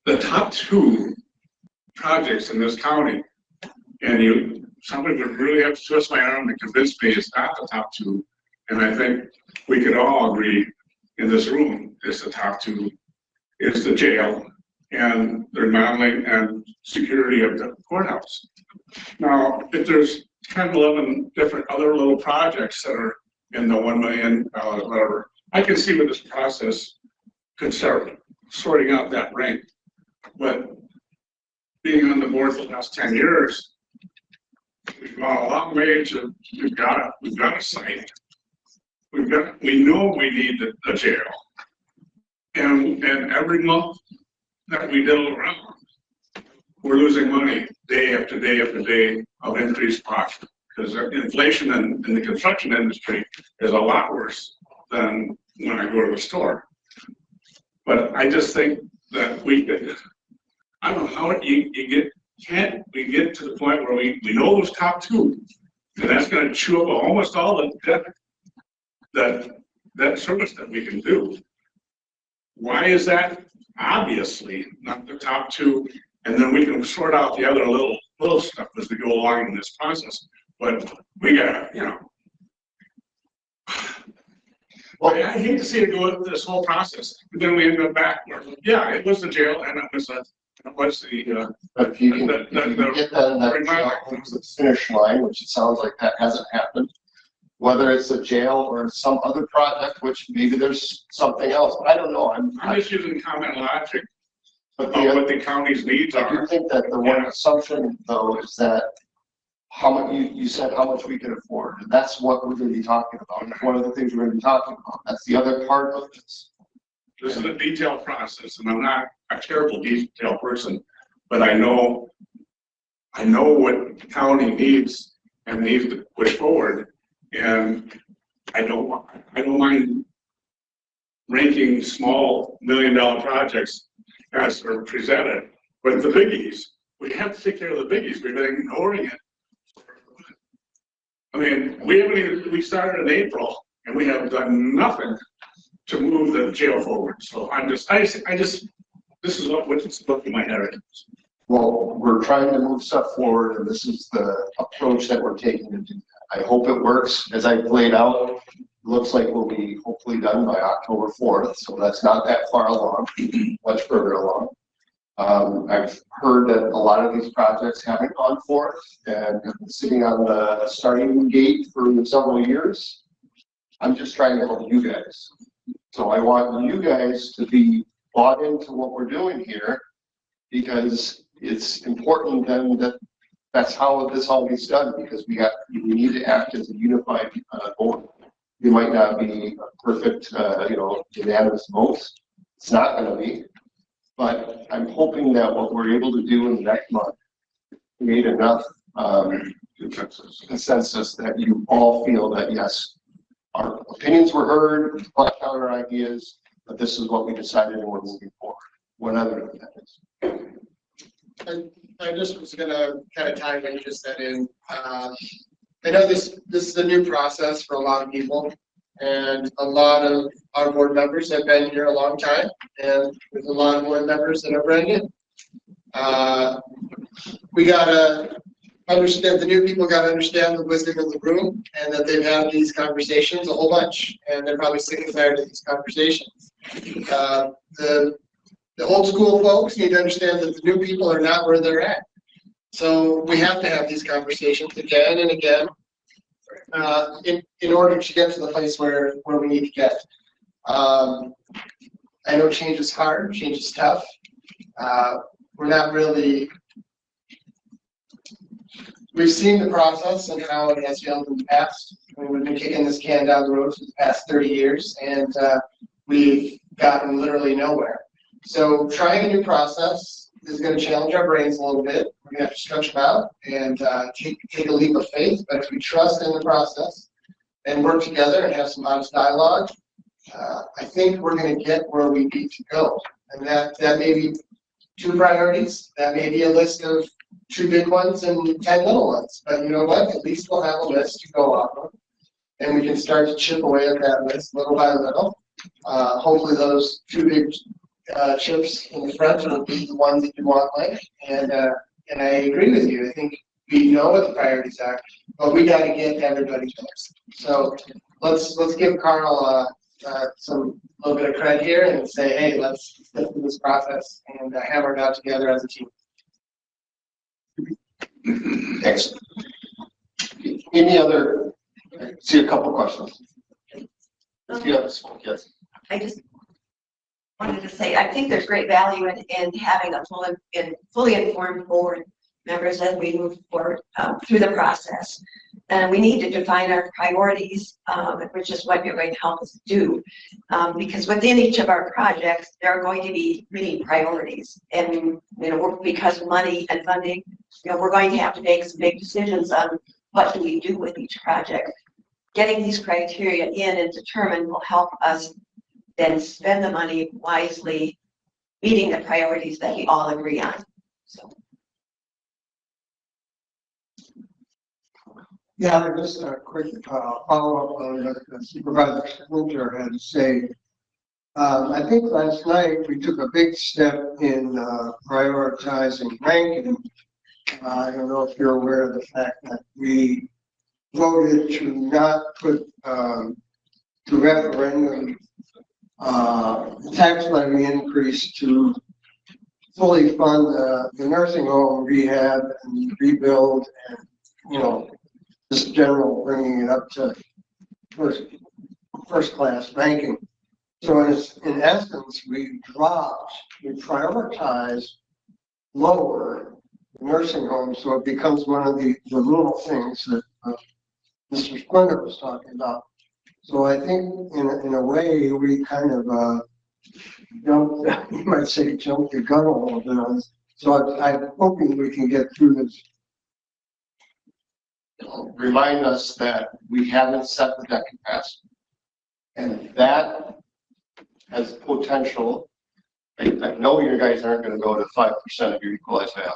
the top two projects in this county, and somebody would really have to twist my arm to convince me it's not the top two. And I think we could all agree in this room is the top two is the jail and the remodeling and security of the courthouse. Now, if there's 10, 11 different other little projects that are in the $1 million, whatever, I can see where this process could start sorting out that rank. But being on the board for the last 10 years, we've gone a long way to, we've got a site. We know we need the jail. And every month that we diddle around, we're losing money day after day after day of increased cost. Because inflation in the construction industry is a lot worse than when I go to the store. But I just think that I don't know how we get to the point where we know those top two, and that's going to chew up almost all the that service that we can do. Why is that? Obviously not the top two, and then we can sort out the other little stuff as we go along in this process. But we got, well, I hate to see it go through this whole process, and then we end up back. Yeah, it was the jail, and it was the if you can get that in that jail to the finish line, which it sounds like that hasn't happened, whether it's a jail or some other project, which maybe there's something else. I don't know. I'm just using common logic about what the county's needs are. I do think that the one assumption, though, is that how much you said how much we can afford, and that's what we're going to be talking about. That's one of the things we're going to be talking about. That's the other part of this. This is a detailed process, and I'm not a terrible detail person, but I know what the county needs and needs to push forward. And I don't mind ranking small $1 million projects as are presented, but the biggies, we have to take care of the biggies. We've been ignoring it. I mean, we started in April and we have done nothing to move the jail forward. So this is what's in my head. Well, we're trying to move stuff forward, and this is the approach that we're taking to do that. I hope it works. As I've laid out, looks like we'll be hopefully done by October 4th, so that's not that far along, much further along. I've heard that a lot of these projects haven't gone forth and have been sitting on the starting gate for several years. I'm just trying to help you guys. So I want you guys to be bought into what we're doing here, because it's important then that that's how this all gets done, because we need to act as a unified board. We might not be a perfect, unanimous votes. It's not going to be, but I'm hoping that what we're able to do in the next month create enough consensus that you all feel that yes, our opinions were heard, fleshed out our ideas, but this is what we decided and we're moving forward. Whatever that is. I just was gonna kind of tie what you just said in. I know this is a new process for a lot of people, and a lot of our board members have been here a long time, and there's a lot of board members that are brand new. We gotta understand, the new people gotta understand the wisdom of the room, and that they've had these conversations a whole bunch, and they're probably sick and tired of these conversations. The old school folks need to understand that the new people are not where they're at. So we have to have these conversations again and again in order to get to the place where we need to get. I know change is hard, change is tough. We're not really, we've seen the process and how it has failed in the past. I mean, we've been kicking this can down the road for the past 30 years, and we've gotten literally nowhere. So trying a new process is going to challenge our brains a little bit. We're going to have to stretch them out and take a leap of faith. But if we trust in the process and work together and have some honest dialogue, I think we're going to get where we need to go. And that may be 2 priorities. That may be a list of 2 big ones and 10 little ones. But you know what? At least we'll have a list to go off of. And we can start to chip away at that list little by little. Hopefully those 2 big chips in the front will be the ones that you want, Mike. And I agree with you. I think we know what the priorities are, but we got to get everybody fixed. So let's give Carl some little bit of credit here and say, hey, let's get through this process and hammer it out together as a team. Thanks. Any other? See a couple questions. Yes. I just wanted to say, I think there's great value in having a fully informed board members as we move forward through the process. And we need to define our priorities, which is what you're going to help us do. Because within each of our projects, there are going to be many priorities. And, because money and funding, we're going to have to make some big decisions on what do we do with each project. Getting these criteria in and determined will help us then spend the money wisely, meeting the priorities that we all agree on. So. Yeah, just a quick follow-up on what Supervisor Winter had to say. I think last night we took a big step in prioritizing ranking. I don't know if you're aware of the fact that we voted to not put to referendum tax levy increase to fully fund the nursing home rehab and rebuild and, just general bringing it up to first class banking. So in essence, we prioritize lower nursing homes, so it becomes one of the little things that Mr. Splinter was talking about. So I think in a way we kind of jumped, you might say jumped the gun a little bit on this. So I'm hoping we can get through this remind us that we haven't set the debt capacity. And that has potential. I know you guys aren't going to go to 5% of your equalized value,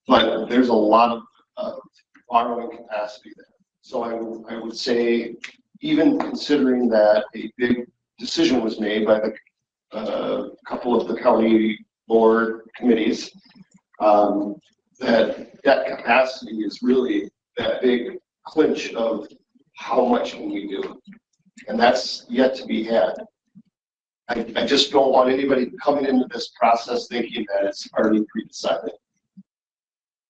but there's a lot of borrowing capacity there. So I would say, even considering that a big decision was made by the couple of the county board committees, that capacity is really that big clinch of how much can we do, and that's yet to be had. I just don't want anybody coming into this process thinking that it's already pre-decided.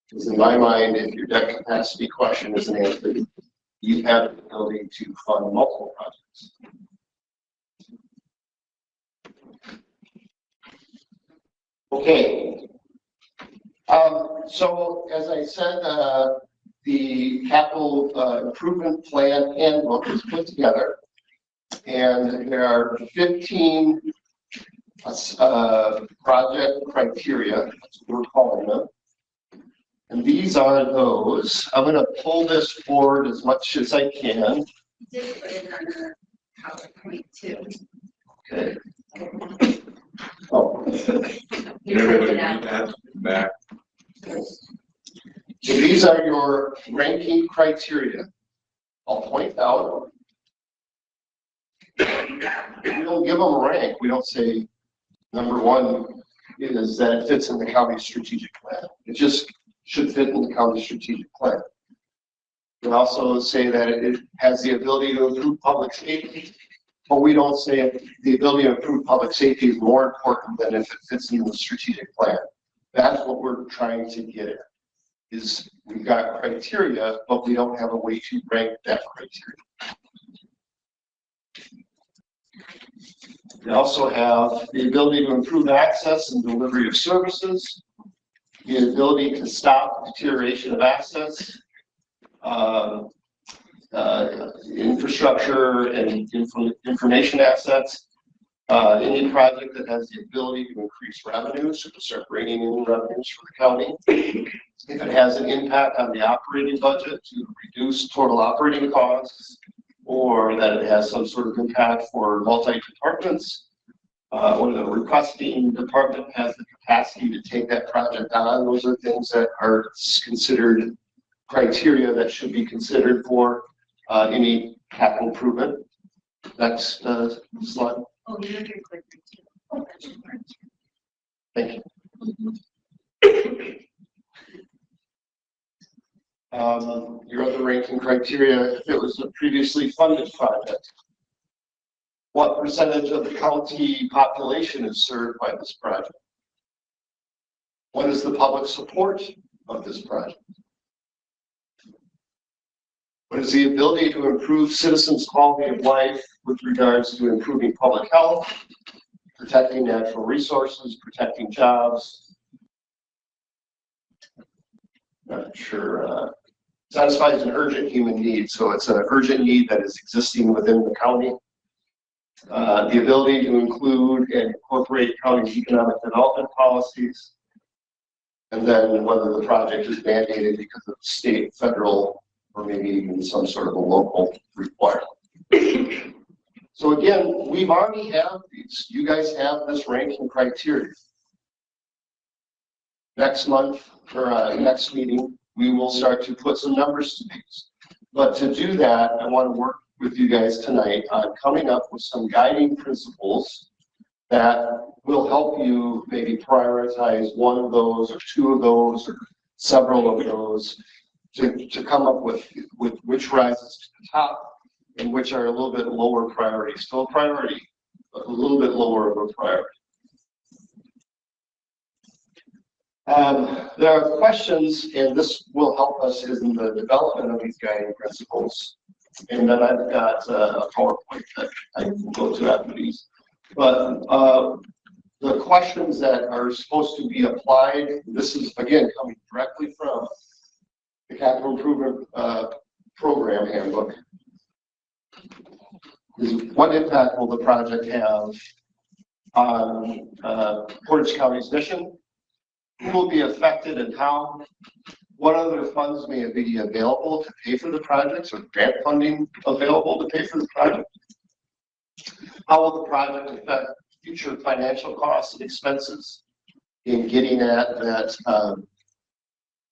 Because in my mind, if your debt capacity question isn't answered, you have the ability to fund multiple projects. Okay. So as I said, the capital improvement plan handbook is put together, and there are 15 project criteria, that's what we're calling them. And these are those. I'm going to pull this forward as much as I can. Did put it on the PowerPoint too. Okay. Oh. You printed it out. Back. So these are your ranking criteria. I'll point out. We don't give them a rank. We don't say number one is that it fits in the county strategic plan. It just should fit in the county strategic plan. We also say that it has the ability to improve public safety, but we don't say the ability to improve public safety is more important than if it fits in the strategic plan. That's what we're trying to get at. Is we've got criteria, but we don't have a way to rank that criteria. We also have the ability to improve access and delivery of services, the ability to stop deterioration of assets, infrastructure and information assets, any project that has the ability to increase revenues, to start bringing in revenues for the county. If it has an impact on the operating budget to reduce total operating costs, or that it has some sort of impact for multi-departments, or the requesting department has the capacity to take that project on. Those are things that are considered criteria that should be considered for any capital improvement. Next slide. Oh, you're here quick. Oh, that's right. Thank you. Your other ranking criteria, if it was a previously funded project, what percentage of the county population is served by this project? What is the public support of this project? What is the ability to improve citizens' quality of life with regards to improving public health, protecting natural resources, protecting jobs? Not sure. Satisfies an urgent human need. So it's an urgent need that is existing within the county. The ability to include and incorporate county economic development policies. And then whether the project is mandated because of state, federal, or maybe even some sort of a local requirement. So again, we've already have these. You guys have this ranking criteria. Next month, or next meeting, we will start to put some numbers to these. But to do that, I want to work with you guys tonight on coming up with some guiding principles that will help you maybe prioritize one of those or two of those or several of those to come up with which rises to the top and which are a little bit lower priority. Still a priority, but a little bit lower of a priority. There are questions, and this will help us in the development of these guiding principles. And then I've got a PowerPoint that I can go to after these. But the questions that are supposed to be applied, this is, again, coming directly from the Capital Improvement Program Handbook, is what impact will the project have on Portage County's mission? Who will be affected and how? what other funds may be available to pay for the projects, or grant funding available to pay for the project? How will the project affect future financial costs and expenses in getting at that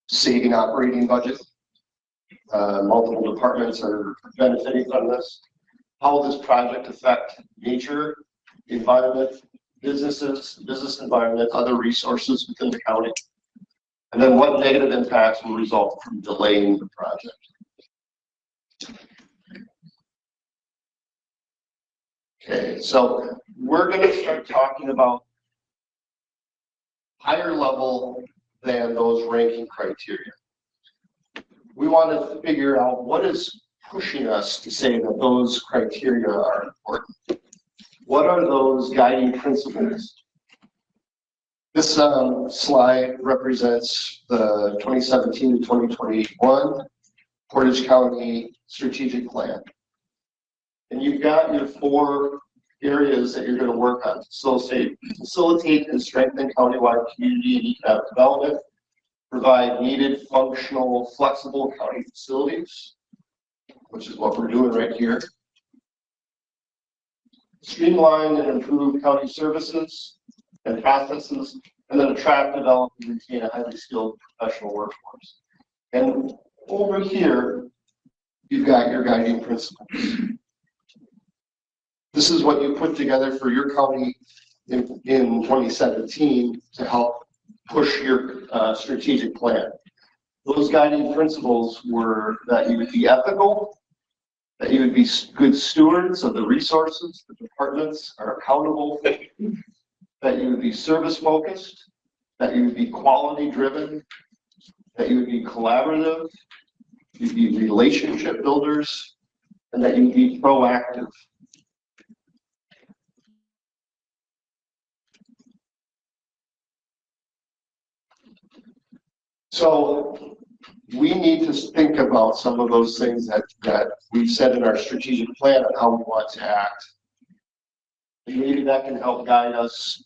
saving operating budget? Multiple departments are benefiting from this. How will this project affect nature, environment, businesses, business environment, other resources within the county? And then what negative impacts will result from delaying the project? Okay, so we're going to start talking about higher level than those ranking criteria. We want to figure out what is pushing us to say that those criteria are important. What are those guiding principles? This slide represents the 2017 to 2021 Portage County Strategic Plan. And you've got your 4 areas that you're going to work on. Facilitate and strengthen countywide community and economic development, provide needed, functional, flexible county facilities, which is what we're doing right here. Streamline and improve county services and processes, and then attract, develop, and retain a highly skilled professional workforce. And over here, you've got your guiding principles. This is what you put together for your county in 2017 to help push your strategic plan. Those guiding principles were that you would be ethical, that you would be good stewards of the resources the departments are accountable for, that you would be service focused, that you would be quality driven, that you would be collaborative, you'd be relationship builders, and that you'd be proactive. So we need to think about some of those things that we've said in our strategic plan on how we want to act. And maybe that can help guide us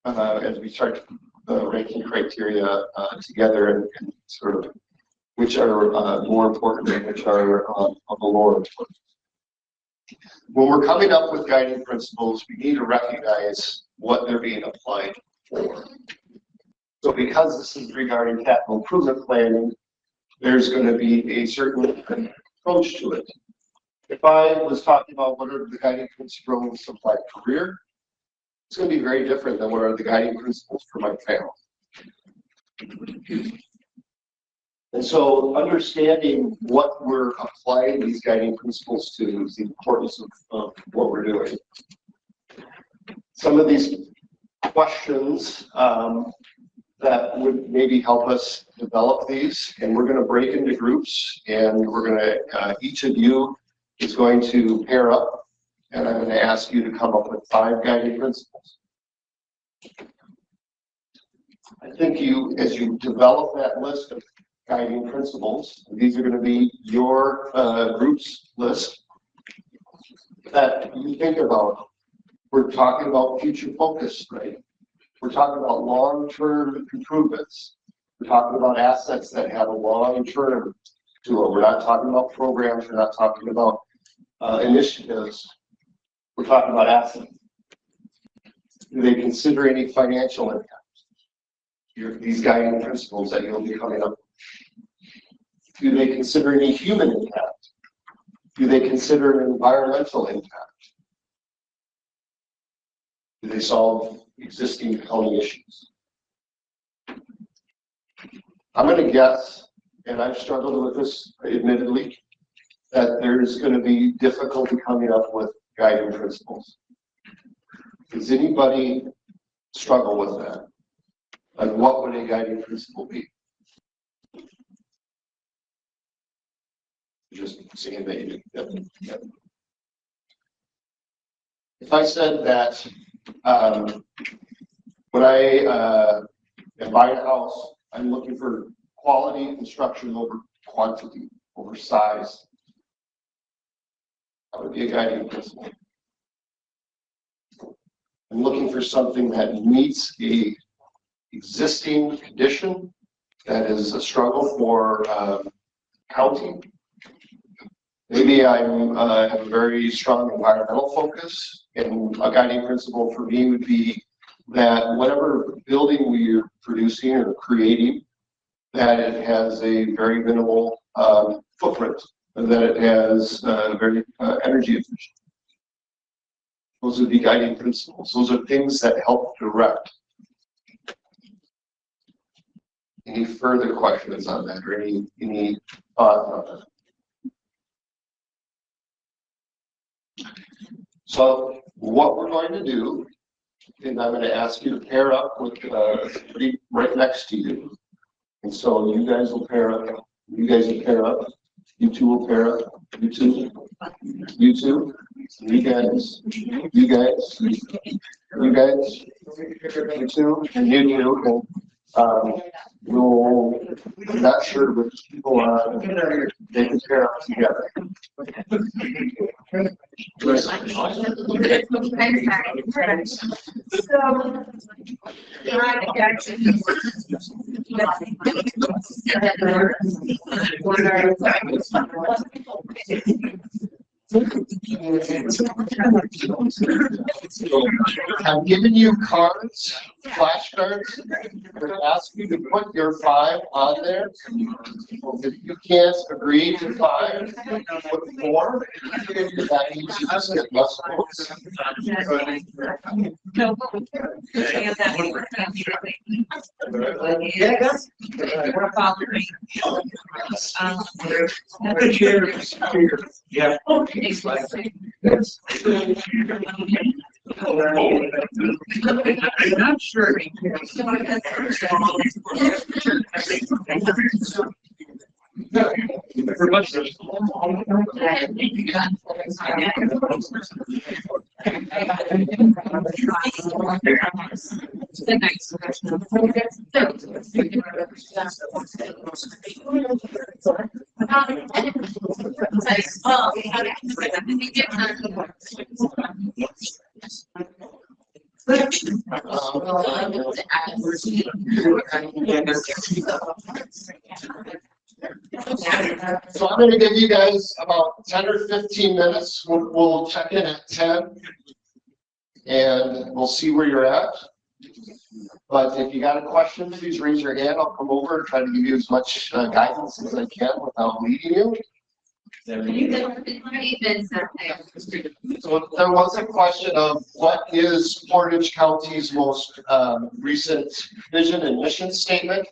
as we start the ranking criteria together and sort of which are more important and which are of the lower importance. When we're coming up with guiding principles, we need to recognize what they're being applied for. So because this is regarding capital improvement planning, there's going to be a certain approach to it. If I was talking about what are the guiding principles of my career, it's going to be very different than what are the guiding principles for my family. And so understanding what we're applying these guiding principles to is the importance of what we're doing. Some of these questions that would maybe help us develop these, and we're going to break into groups, and we're going to, each of you is going to pair up, and I'm going to ask you to come up with 5 guiding principles. I think you, as you develop that list of guiding principles, these are going to be your group's list, that you think about. We're talking about future focus, right? We're talking about long-term improvements. We're talking about assets that have a long-term to it. We're not talking about programs. We're not talking about initiatives. We're talking about assets. Do they consider any financial impact? These guiding principles that you'll be coming up with. Do they consider any human impact? Do they consider an environmental impact? Do they solve existing county issues? I'm going to guess, and I've struggled with this admittedly, that there's going to be difficulty coming up with guiding principles. Does anybody struggle with that? Like, what would a guiding principle be? Just saying that you do. Yep. If I said that when I am buying a house, I'm looking for quality construction over quantity, over size, that would be a guiding principle. I'm looking for something that meets a existing condition that is a struggle for county. Maybe I'm have a very strong environmental focus, and a guiding principle for me would be that whatever building we're producing or creating, that it has a very minimal footprint, and that it has very energy efficient. Those would be guiding principles. Those are things that help direct. Any further questions on that, or any thoughts on that? So what we're going to do is I'm going to ask you to pair up with somebody right next to you. And so you guys will pair up, you guys will pair up, you two will pair up, you two, you two, you guys, you guys, you guys, you two, and you two. We'll, I'm not sure which people they can pair up together. I'm giving you cards, flashcards. I'm going to ask you to put your 5 on there. If you can't agree to 5, put 4. That means you just get less votes. Yeah. I'm not sure. So I'm going to give you guys about 10 or 15 minutes. We'll check in at 10 and we'll see where you're at. But if you got a question, please raise your hand. I'll come over and try to give you as much guidance as I can without leading you. So there was a question of what is Portage County's most recent vision and mission statement.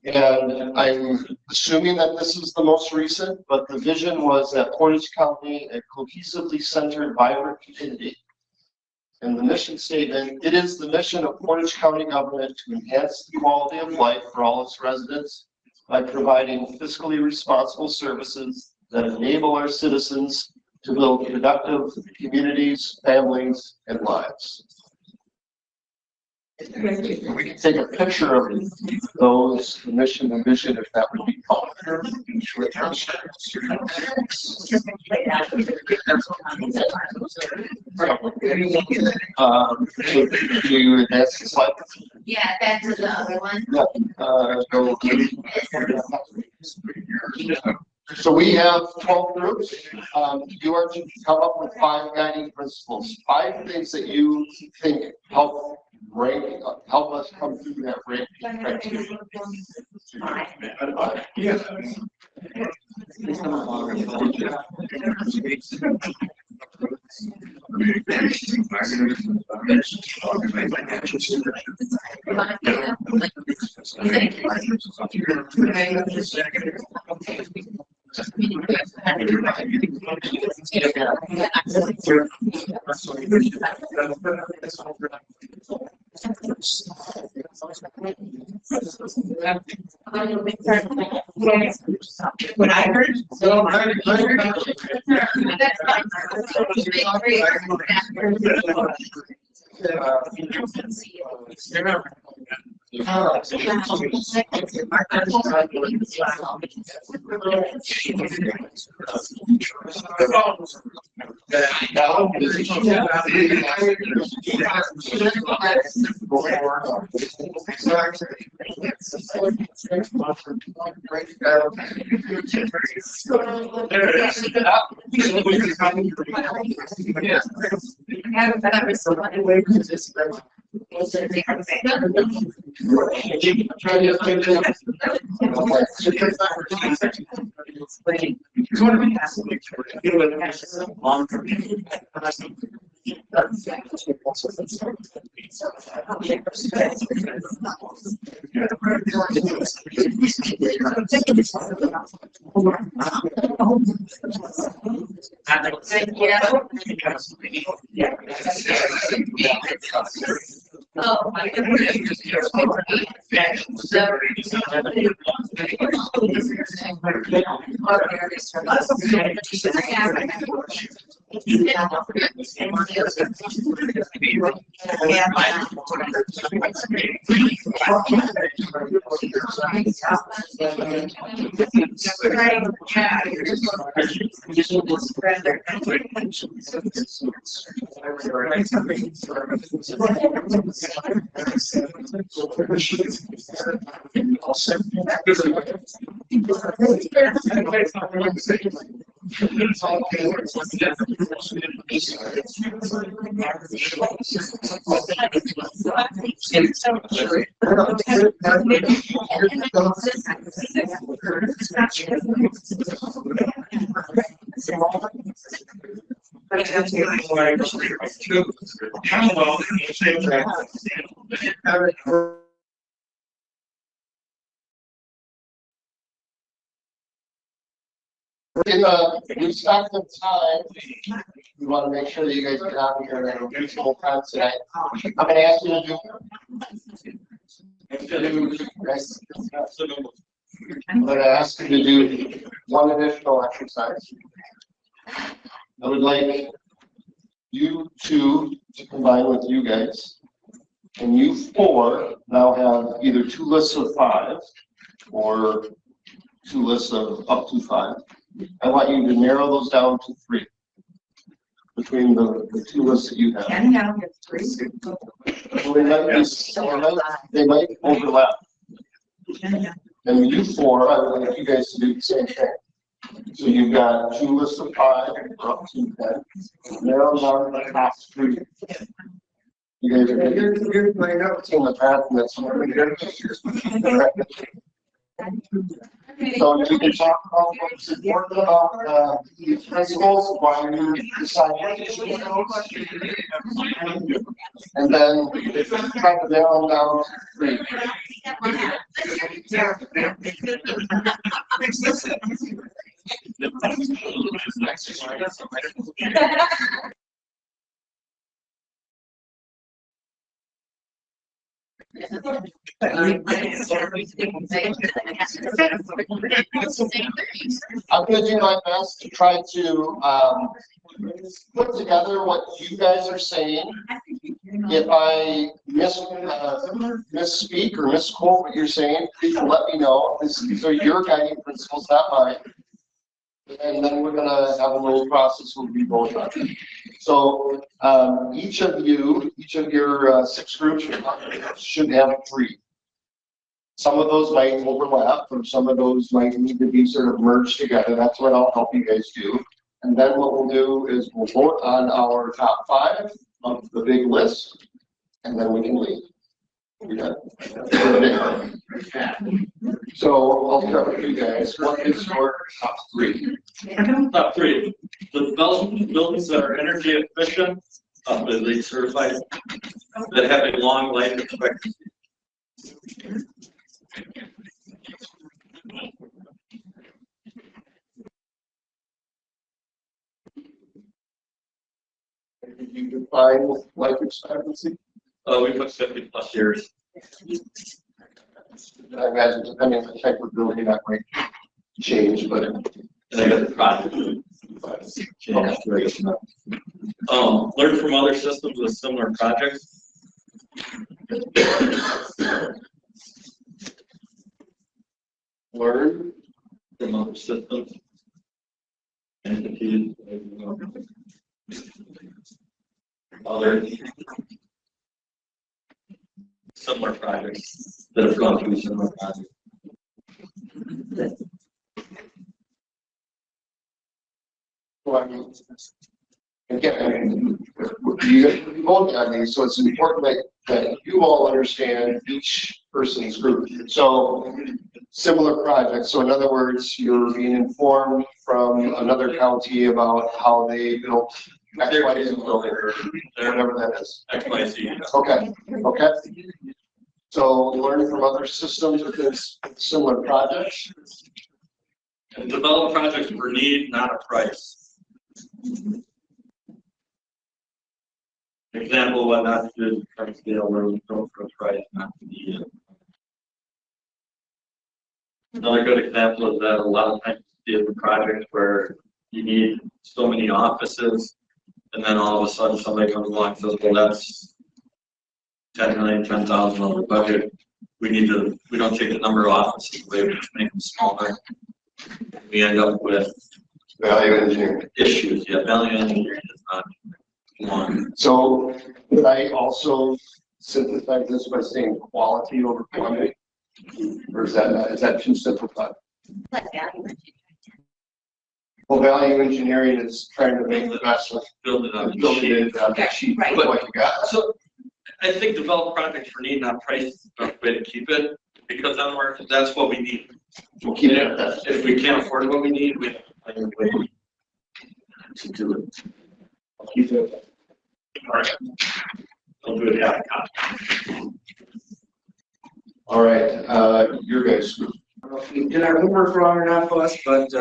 And I'm assuming that this is the most recent, but the vision was that Portage County, a cohesively centered, vibrant community. And the mission statement, it is the mission of Portage County government to enhance the quality of life for all its residents by providing fiscally responsible services that enable our citizens to build productive communities, families, and lives. We can take a picture of those, the mission and vision, if that would be helpful. Do you advance the slide? Yeah, that's the other one. Yeah. So we have 12 groups. You are to come up with 5 guiding principles, 5 things that you think help us come through that ranking criteria. What I heard. Oh, my goodness. In the respect of time, we want to make sure that you guys get out of here at a reasonable time tonight. I'm going to ask you to do. I'm going to ask you to do one additional exercise. I would like you two to combine with you guys. And you four now have either two lists of 5 or two lists of up to 5. I want you to narrow those down to 3 between the two lists that you have. Can now get 3. They might overlap. And you four, I would like you guys to do the same thing. So you've got two lists of 5 or up to 10. Narrow down the top 3. You guys are you're my notes in the path and that's what we're here. So you can talk about what's important about these principles while you decide what to do. And then try to narrow down to 3. I'm going to do my best to try to put together what you guys are saying. If I misspeak or misquote what you're saying, please let me know. These are your guiding principles, not mine. And then we're going to have a little process where we vote on it. So each of your 6 groups should have 3. Some of those might overlap, or some of those might need to be sort of merged together. That's what I'll help you guys do. And then what we'll do is we'll vote on our top 5 of the big list, and then we can leave. So I'll start with you guys. What is your top 3? Top 3. The development buildings that are energy efficient, LEED certified, that have a long life expectancy. Did you define life expectancy? We put 50+ years. I imagine depending on the type of building that might change, but And I got the project. Learn from other systems with similar projects. Learn from other systems. Entities. Other. similar projects that have gone through similar projects. Well, I mean, again, you both got these, so it's important that you all understand each person's group. So similar projects. So in other words, you're being informed from another county about how they built X, Y, Z building, or whatever that is. X, Y, Z. Okay, okay. So learn from other systems within similar projects. And develop projects for need, not a price. Example, what not to do from scale where we go for a price, not to need it. Another good example is that a lot of times you see a project where you need so many offices, and then all of a sudden somebody comes along and says, well, that's 10 million, 10,000 over budget. We don't take the number of offices away, we just make them smaller. We end up with Value engineering issues. Yeah, value engineering is not one. So could I also synthesize this by saying quality over quantity? Or is that too simplified? Well, value engineering is trying to make the best of build it up. Build it into that sheet, Right. what you got. So I think develop projects for need, not price, is the best way to keep it, because that's what we need. We'll keep it at that. If we can't afford what we need, we have to find a way to do it. I'll keep it. All right. I'll do it. Yeah. All right, your guys' group. We did our homework wrong enough for us, but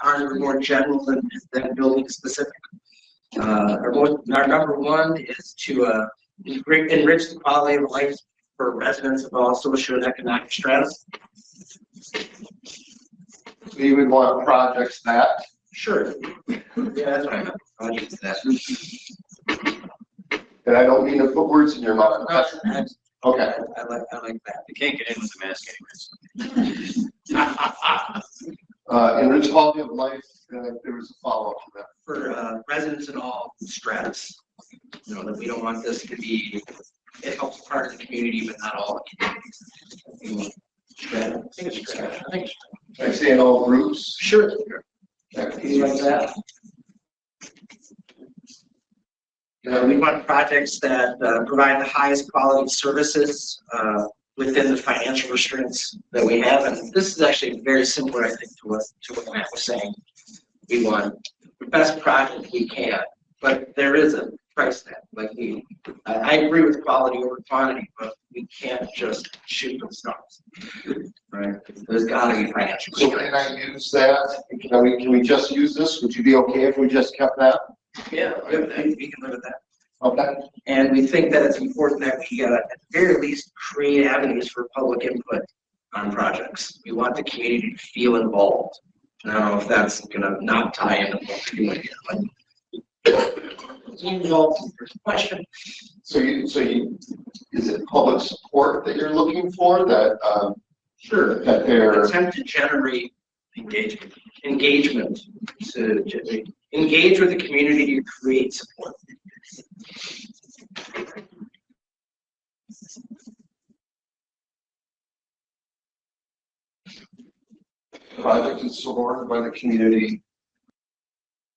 ours are more general than building specific. Our number one is to enrich the quality of life for residents of all socioeconomic stratus. So you would want projects that? Sure. Yeah, that's what I meant. Projects that. And I don't mean to put words in your mouth. Okay. I like that. You can't get in with the mask anyways. Enrich quality of life, there was a follow-up to that. For residents in all stratus. You know, that we don't want this to be, it helps part of the community, but not all the community. Strata. I think it's strata. I think it's I say in all groups. sure. Okay. Things like that. We want projects that provide the highest quality services within the financial restraints that we have. And this is actually very similar, I think, to what Matt was saying. We want the best project we can, but there is a price tag. Like I agree with quality over quantity, but we can't just shoot from stars. Right? There's got to be financial So can I use that? Can we just use this? Would you be okay if we just kept that? Yeah, we can live with that. Okay. And we think that it's important that we, at the very least, create avenues for public input on projects. We want the community to feel involved. I don't know if that's gonna not tie into what we're doing here, but involved in the question. So is it public support that you're looking for that, Sure. that they're, Attempt to generate engagement to engage with the community to create support. project is supported by the community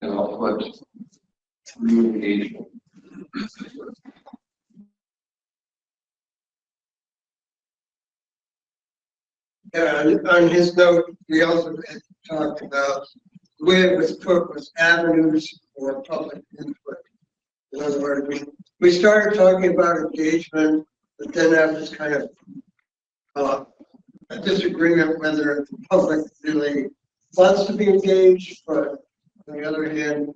and output through engagement? On his note, we also had talked about the way it was put was avenues for public input. In other words, we started talking about engagement, but then that was kind of a disagreement whether the public really wants to be engaged, but on the other hand,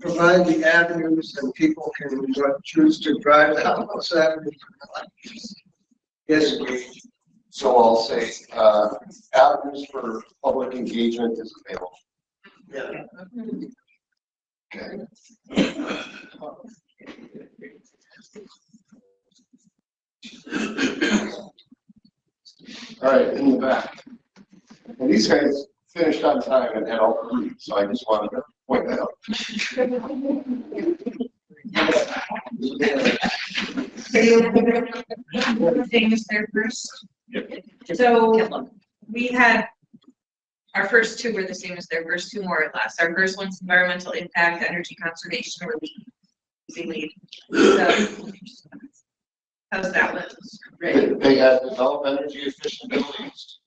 provide the avenues and people can choose to drive down those avenues or not. Yes, engaged. So I'll say, avenues for public engagement is available. Yeah. Okay. All right, in the back. And these guys finished on time and had all three, so I just wanted to point that out. Thing is there first. So we had, our first two were the same as their first two, more or less. Our first one's environmental impact, energy conservation, or easy lead. So, how's that one? Ready? They had develop energy efficient buildings.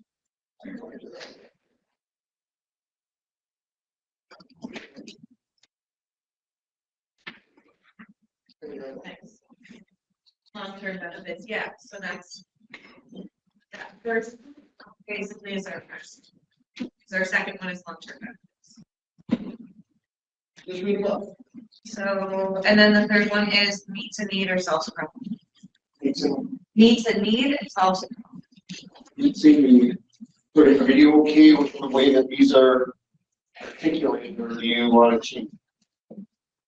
Thanks. Long-term benefits, yeah, so that's that first basically is our first. So our second one is long-term benefits. Just read both. So, and then the third one is meets a need or solves a problem. It's a Meets a need and solves a problem. You'd see me, are you okay with the way that these are articulated, or do you want to change?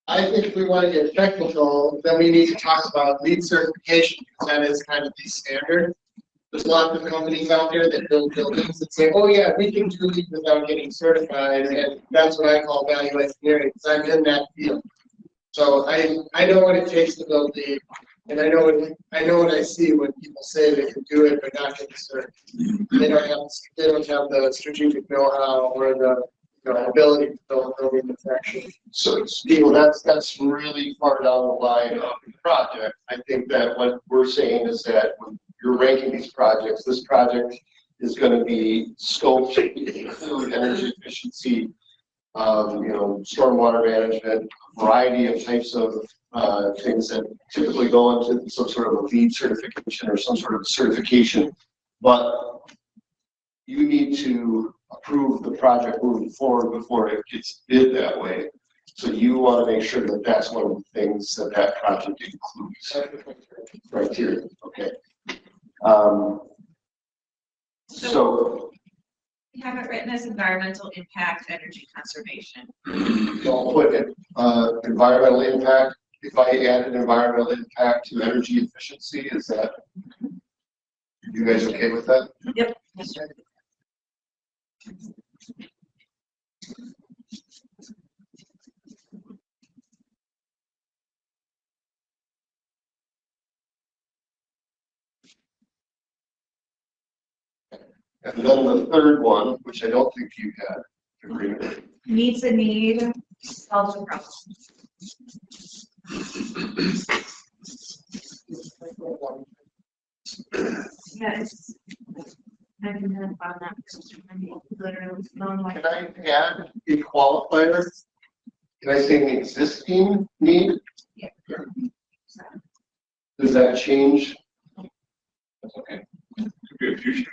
I think if we want to get technical, then we need to talk about LEED certification, because that is kind of the standard. There's lots of companies out there that build buildings that say, oh yeah, we can do LEED without getting certified, and that's what I call value engineering, because I'm in that field. So I know what it takes to build LEED, and I know what I see when people say they can do it but not get certified. They don't have the strategic know-how or the ability to build a building that's actually. So, Steve, that's really far down the line of the project. I think that what we're saying is that when you're ranking these projects, this project is going to be scoped to include energy efficiency, stormwater management, a variety of types of things that typically go into some sort of a LEED certification or some sort of certification. But you need to approve the project moving forward before it gets bid that way. So you want to make sure that that's one of the things that that project includes. Criteria, okay. So We have it written as environmental impact, energy conservation. I'll put it, environmental impact. If I added environmental impact to energy efficiency, is that, you guys okay with that? Yep. Yes, sir. And then the third one, which I don't think you had agreement with. Meets a need, solves a problem. Yes. I can have on that. Literally, Can I add a qualifier? Can I say an existing need? Yeah. Does that change? That's okay. Could be a future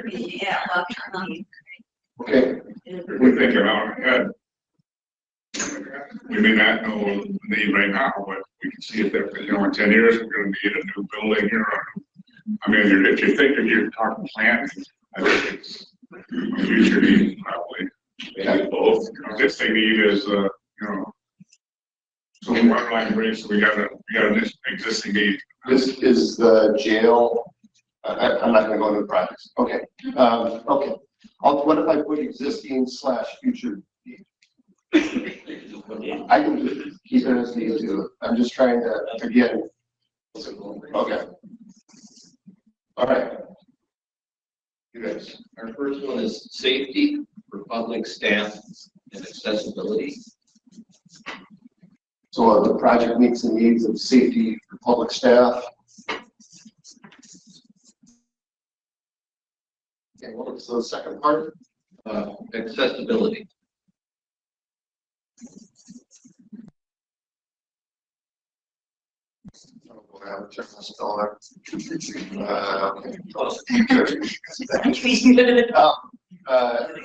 need. Yeah, long-term need. Okay. We're thinking out ahead. We may not know the need right now, but we can see if that, in 10 years, we're gonna need a new building here. I mean, if you think that you're talking planning, I think it's a future need, probably. Maybe both. Existing need is, so we want line bridge, so we got an existing need. This is the jail. I'm not gonna go into the projects. Okay. Okay. What if I put existing / future need? I can keep it as need too. I'm just trying to, again. Okay. All right. You guys. Our first one is safety for public staff and accessibility. So the project meets the needs of safety for public staff. Okay, what was the second part? Accessibility. Okay.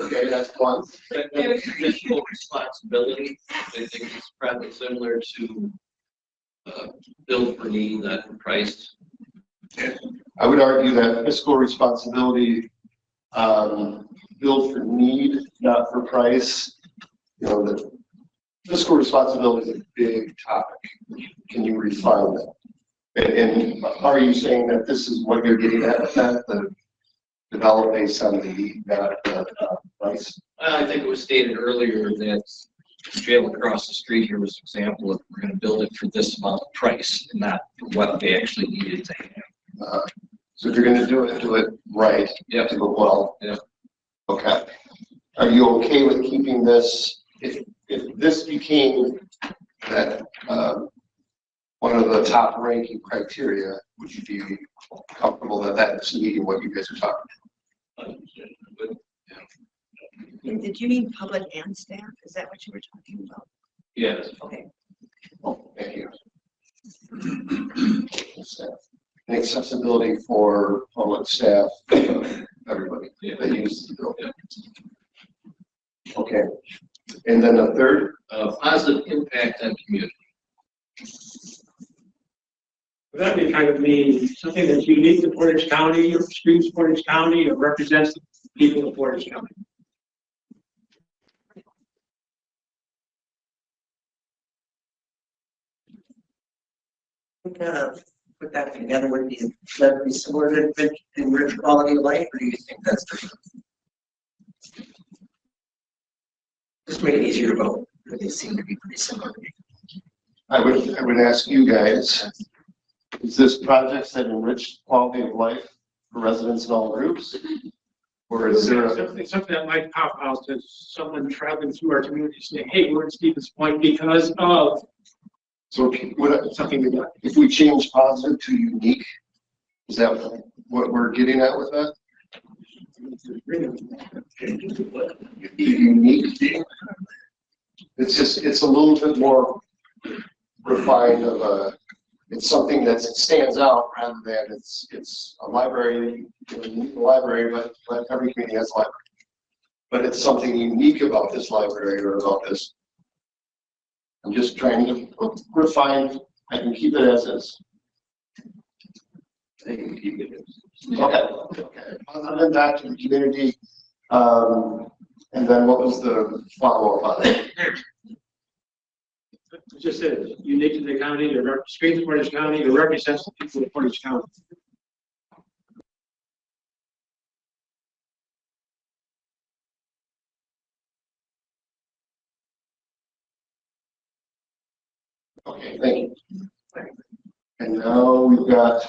Okay, that's one. Fiscal responsibility, I think it's probably similar to build for need, not for price. I would argue that fiscal responsibility, build for need, not for price. The fiscal responsibility is a big topic. Can you refine that? And are you saying that this is what you're getting at, that the develop based on the need, not price? I think it was stated earlier that jail across the street here was an example of we're gonna build it for this amount of price and not for what they actually needed to have. So if you're gonna do it right. Yep. To go well. Yeah. Okay. Are you okay with keeping this, if this became that, one of the top ranking criteria, would you be comfortable that that's meeting what you guys are talking about? Did you mean public and staff? Is that what you were talking about? Yes. Okay. Oh, thank you. And accessibility for public staff, everybody that uses the building. Okay. And then the third? Positive impact on community. That would kind of mean something that's unique to Portage County, or screams Portage County, or represents the people of Portage County. Put that together would be, that be similar to enrich quality of life, or do you think that's different? Just make it easier to vote, but they seem to be pretty similar. I would ask you guys, is this projects that enrich quality of life for residents in all groups? Or is there something that might pop out to someone traveling through our community saying, hey, we're in Stevens Point because of. So something we got. If we change positive to unique, is that what we're getting at with that? Unique. It's a little bit more refined of a, it's something that stands out rather than it's a library, but every community has a library. But it's something unique about this library or about this. I'm just trying to refine. I can keep it as is. I can keep it as. Okay. Other than that, to the community, and then what was the follow-up on it? It just said unique to the county, to screams Portage County, to represents the people of Portage County. Okay, thank you. And now we've got.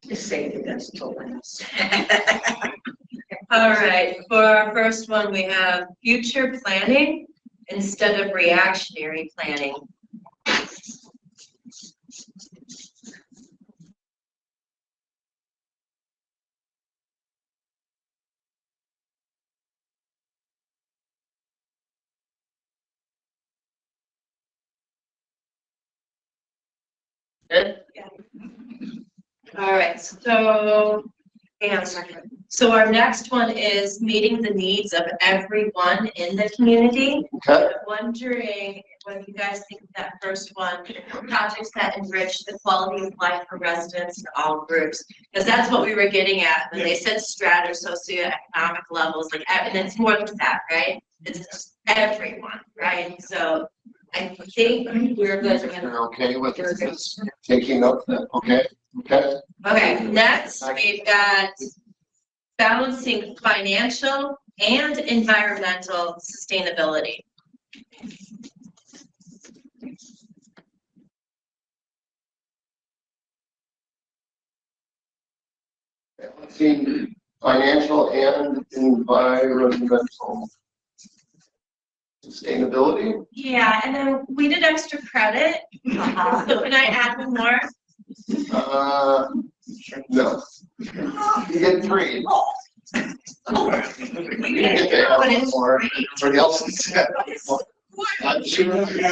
Just say the best till last. All right, for our first one, we have future planning instead of reactionary planning. Good? Yeah. All right, so, hang on a second. So our next one is meeting the needs of everyone in the community. Okay. I'm wondering what you guys think of that first one, projects that enrich the quality of life for residents in all groups. Because that's what we were getting at when they said strata, socioeconomic levels, like, and it's more than that, right? It's just everyone, right? So I think we're good. You're okay with this? Taking up that, okay? Okay, next we've got balancing financial and environmental sustainability. Balancing financial and environmental sustainability. Yeah, and then we did extra credit. So can I add one more? No. You get 3. You get to add one more. Everybody else is set. I'm sure. Can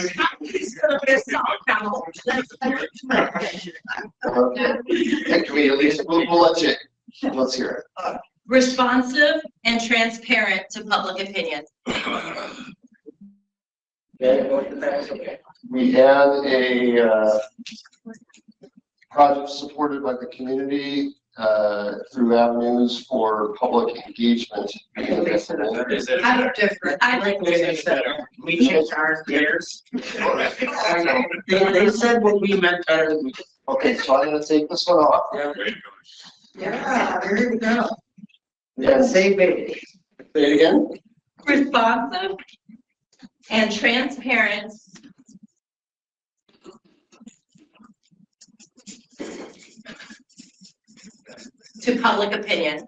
we at least, we'll let you, let's hear it. Responsive and transparent to public opinion. We had a project supported by the community through avenues for public engagement. I'm different. I like we changed our theirs. They said what we meant better than we did. Okay, so I'm gonna take this one off. Yeah, there you go. Yeah. Say baby. Say it again. Responsive and transparent to public opinion.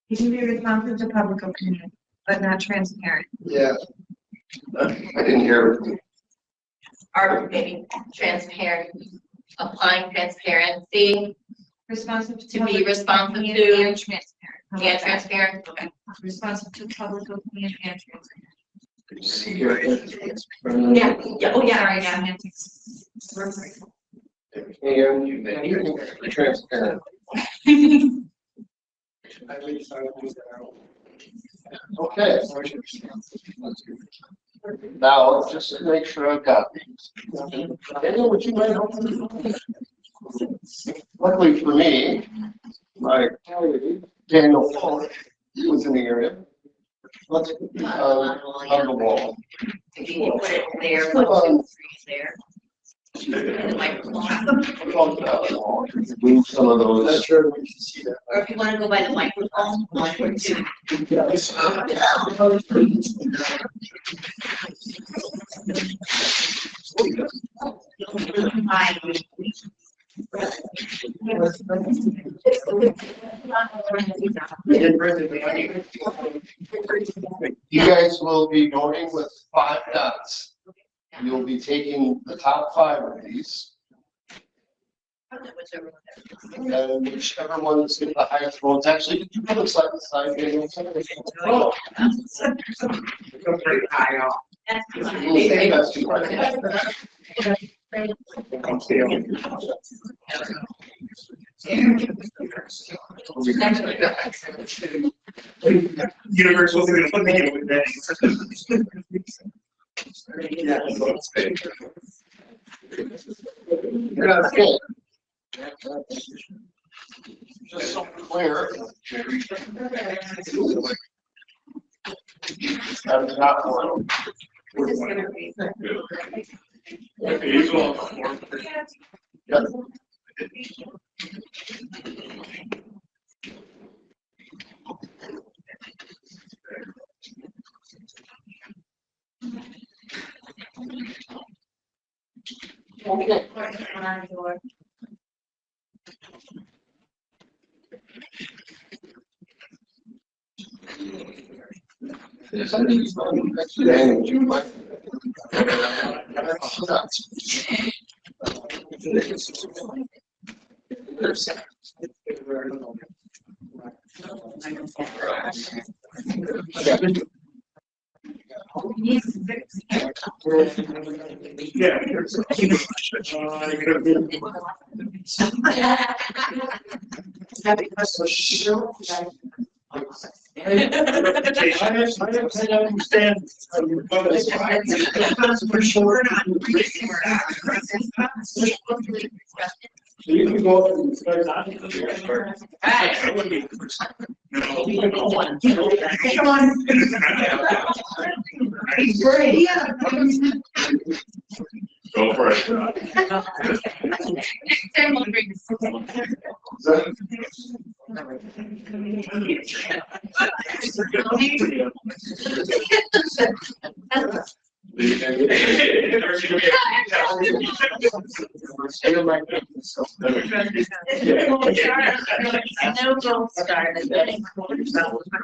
You can be responsive to public opinion, but not transparent. Yeah. I didn't hear. Or maybe transparent, applying transparency. Responsive to be responsive to. And transparent. Yeah, transparent, okay. Responsive to public opinion and transparent. Yeah, yeah, oh, yeah, sorry, yeah. And transparent. Okay. Now, just to make sure I've got these. Daniel, would you mind helping me? Luckily for me, my colleague, Daniel Fuller, he was in the area. Let's put these on the wall. You can put it there, 1, 2, 3 there. And the microphone. Move some of those. Not sure we can see that. Or if you want to go by the microphone, 1 or 2. You guys will be voting with 5 dots. You'll be taking the top 5 of these. And whichever one is the highest votes, actually, you can look side to side. Oh. Pretty high off. That's too high. Universal. Okay. Just so clear. That is not one. Yep. Okay. You can go up and start on. Come on. Go for it. No gold star.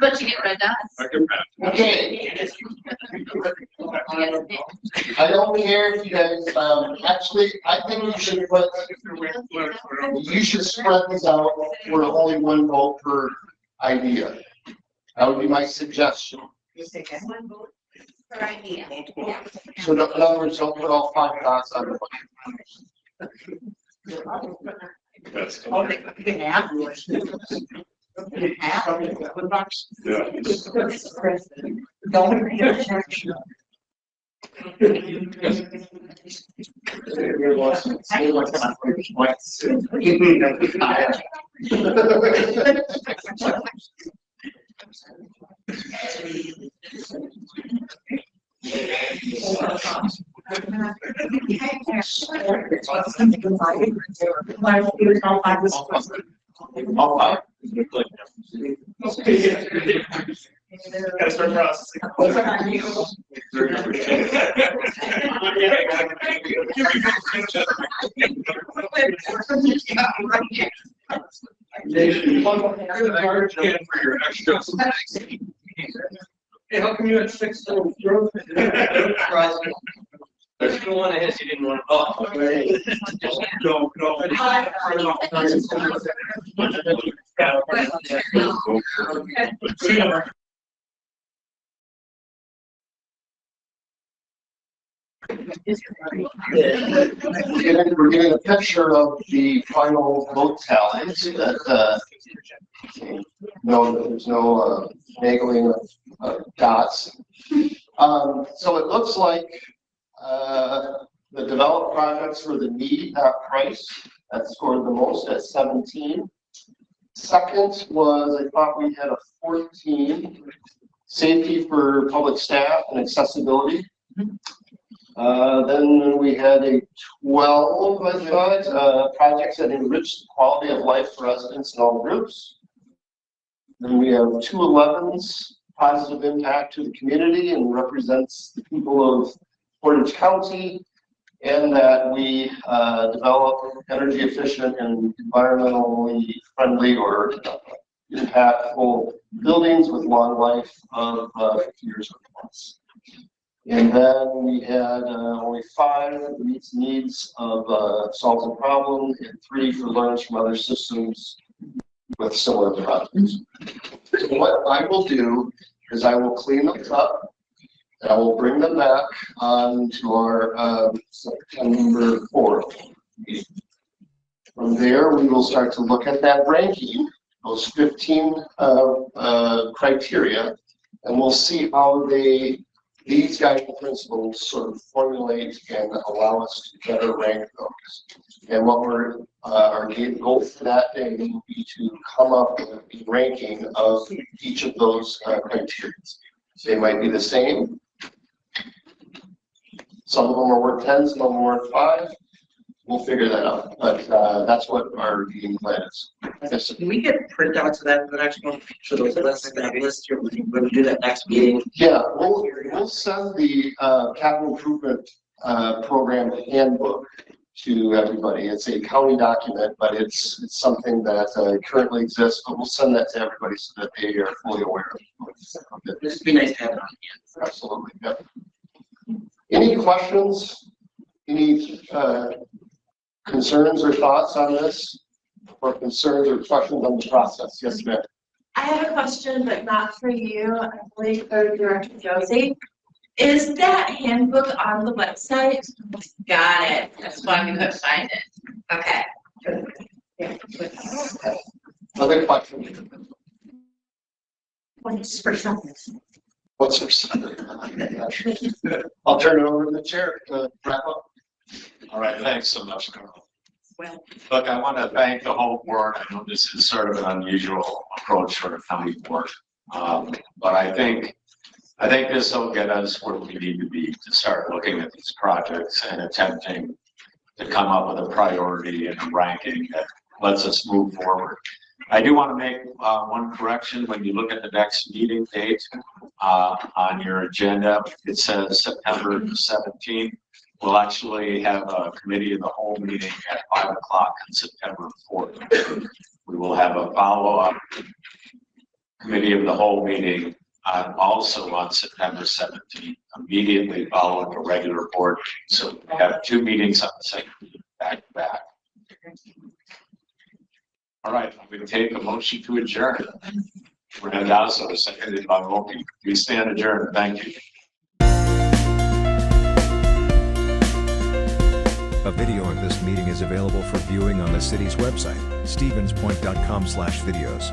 But you get red dots. Okay. I don't care if you guys, actually, I think you should put, you should spread this out for only 1 vote per idea. That would be my suggestion. One vote per idea. So in other words, don't put all 5 dots on the. That's. You can have yours. You have one box. Yeah. Don't. Gotta start processing. Hey, how come you had 6 growth? There's no one ahead, you didn't want to. Oh, No. We're getting a picture of the final vote tallies that, no, there's no haggling of dots. So it looks like the developed projects were the need, not price, that scored the most at 17. Second was, I thought we had a 14, safety for public staff and accessibility. Then we had a 12, I thought, projects that enrich the quality of life for residents in all groups. Then we have 2 11s, positive impact to the community and represents the people of Portage County, and that we develop energy efficient and environmentally friendly or impactful buildings with long life of 50 years or plus. And then we had only 5 that meets needs of solves a problem, and 3 for learns from other systems with similar projects. So what I will do is I will clean those up, and I will bring them back on to our September 4th meeting. From there, we will start to look at that ranking, those 15 criteria, and we'll see how these guiding principles sort of formulate and allow us to better rank those. And what our goal for that day will be to come up with a ranking of each of those criteria. So they might be the same. Some of them are worth 10, some of them are worth 5. We'll figure that out, but that's what our game plan is. Can we get printouts of that for the next one? So those lists, that list, when we do that next meeting? Yeah, we'll send the capital improvement program handbook to everybody. It's a county document, but it's something that currently exists, but we'll send that to everybody so that they are fully aware of it. This would be nice to have it on hand. Absolutely, yep. Any questions? Any concerns or thoughts on this? Or concerns or questions on the process? Yes, ma'am. I have a question, but not for you. I believe for Director Josie. Is that handbook on the website? Got it. That's why we couldn't find it. Okay. Other questions? What's for something? What's for something? I'll turn it over to the chair to wrap up. All right, thanks so much, Carl. Well, Look, I want to thank the whole board. I know this is sort of an unusual approach for a county board. But I think this will get us where we need to be to start looking at these projects and attempting to come up with a priority and a ranking that lets us move forward. I do want to make one correction. When you look at the next meeting date on your agenda, it says September 17th. We'll actually have a committee of the whole meeting at 5 o'clock on September 4th. We will have a follow-up committee of the whole meeting also on September 17th, immediately following the regular board meeting. So we have 2 meetings on the same back to back. All right, I'm going to take a motion to adjourn. Randazzo, seconded by Wilkie. We stand adjourned. Thank you. A video of this meeting is available for viewing on the city's website, stevenspoint.com/videos.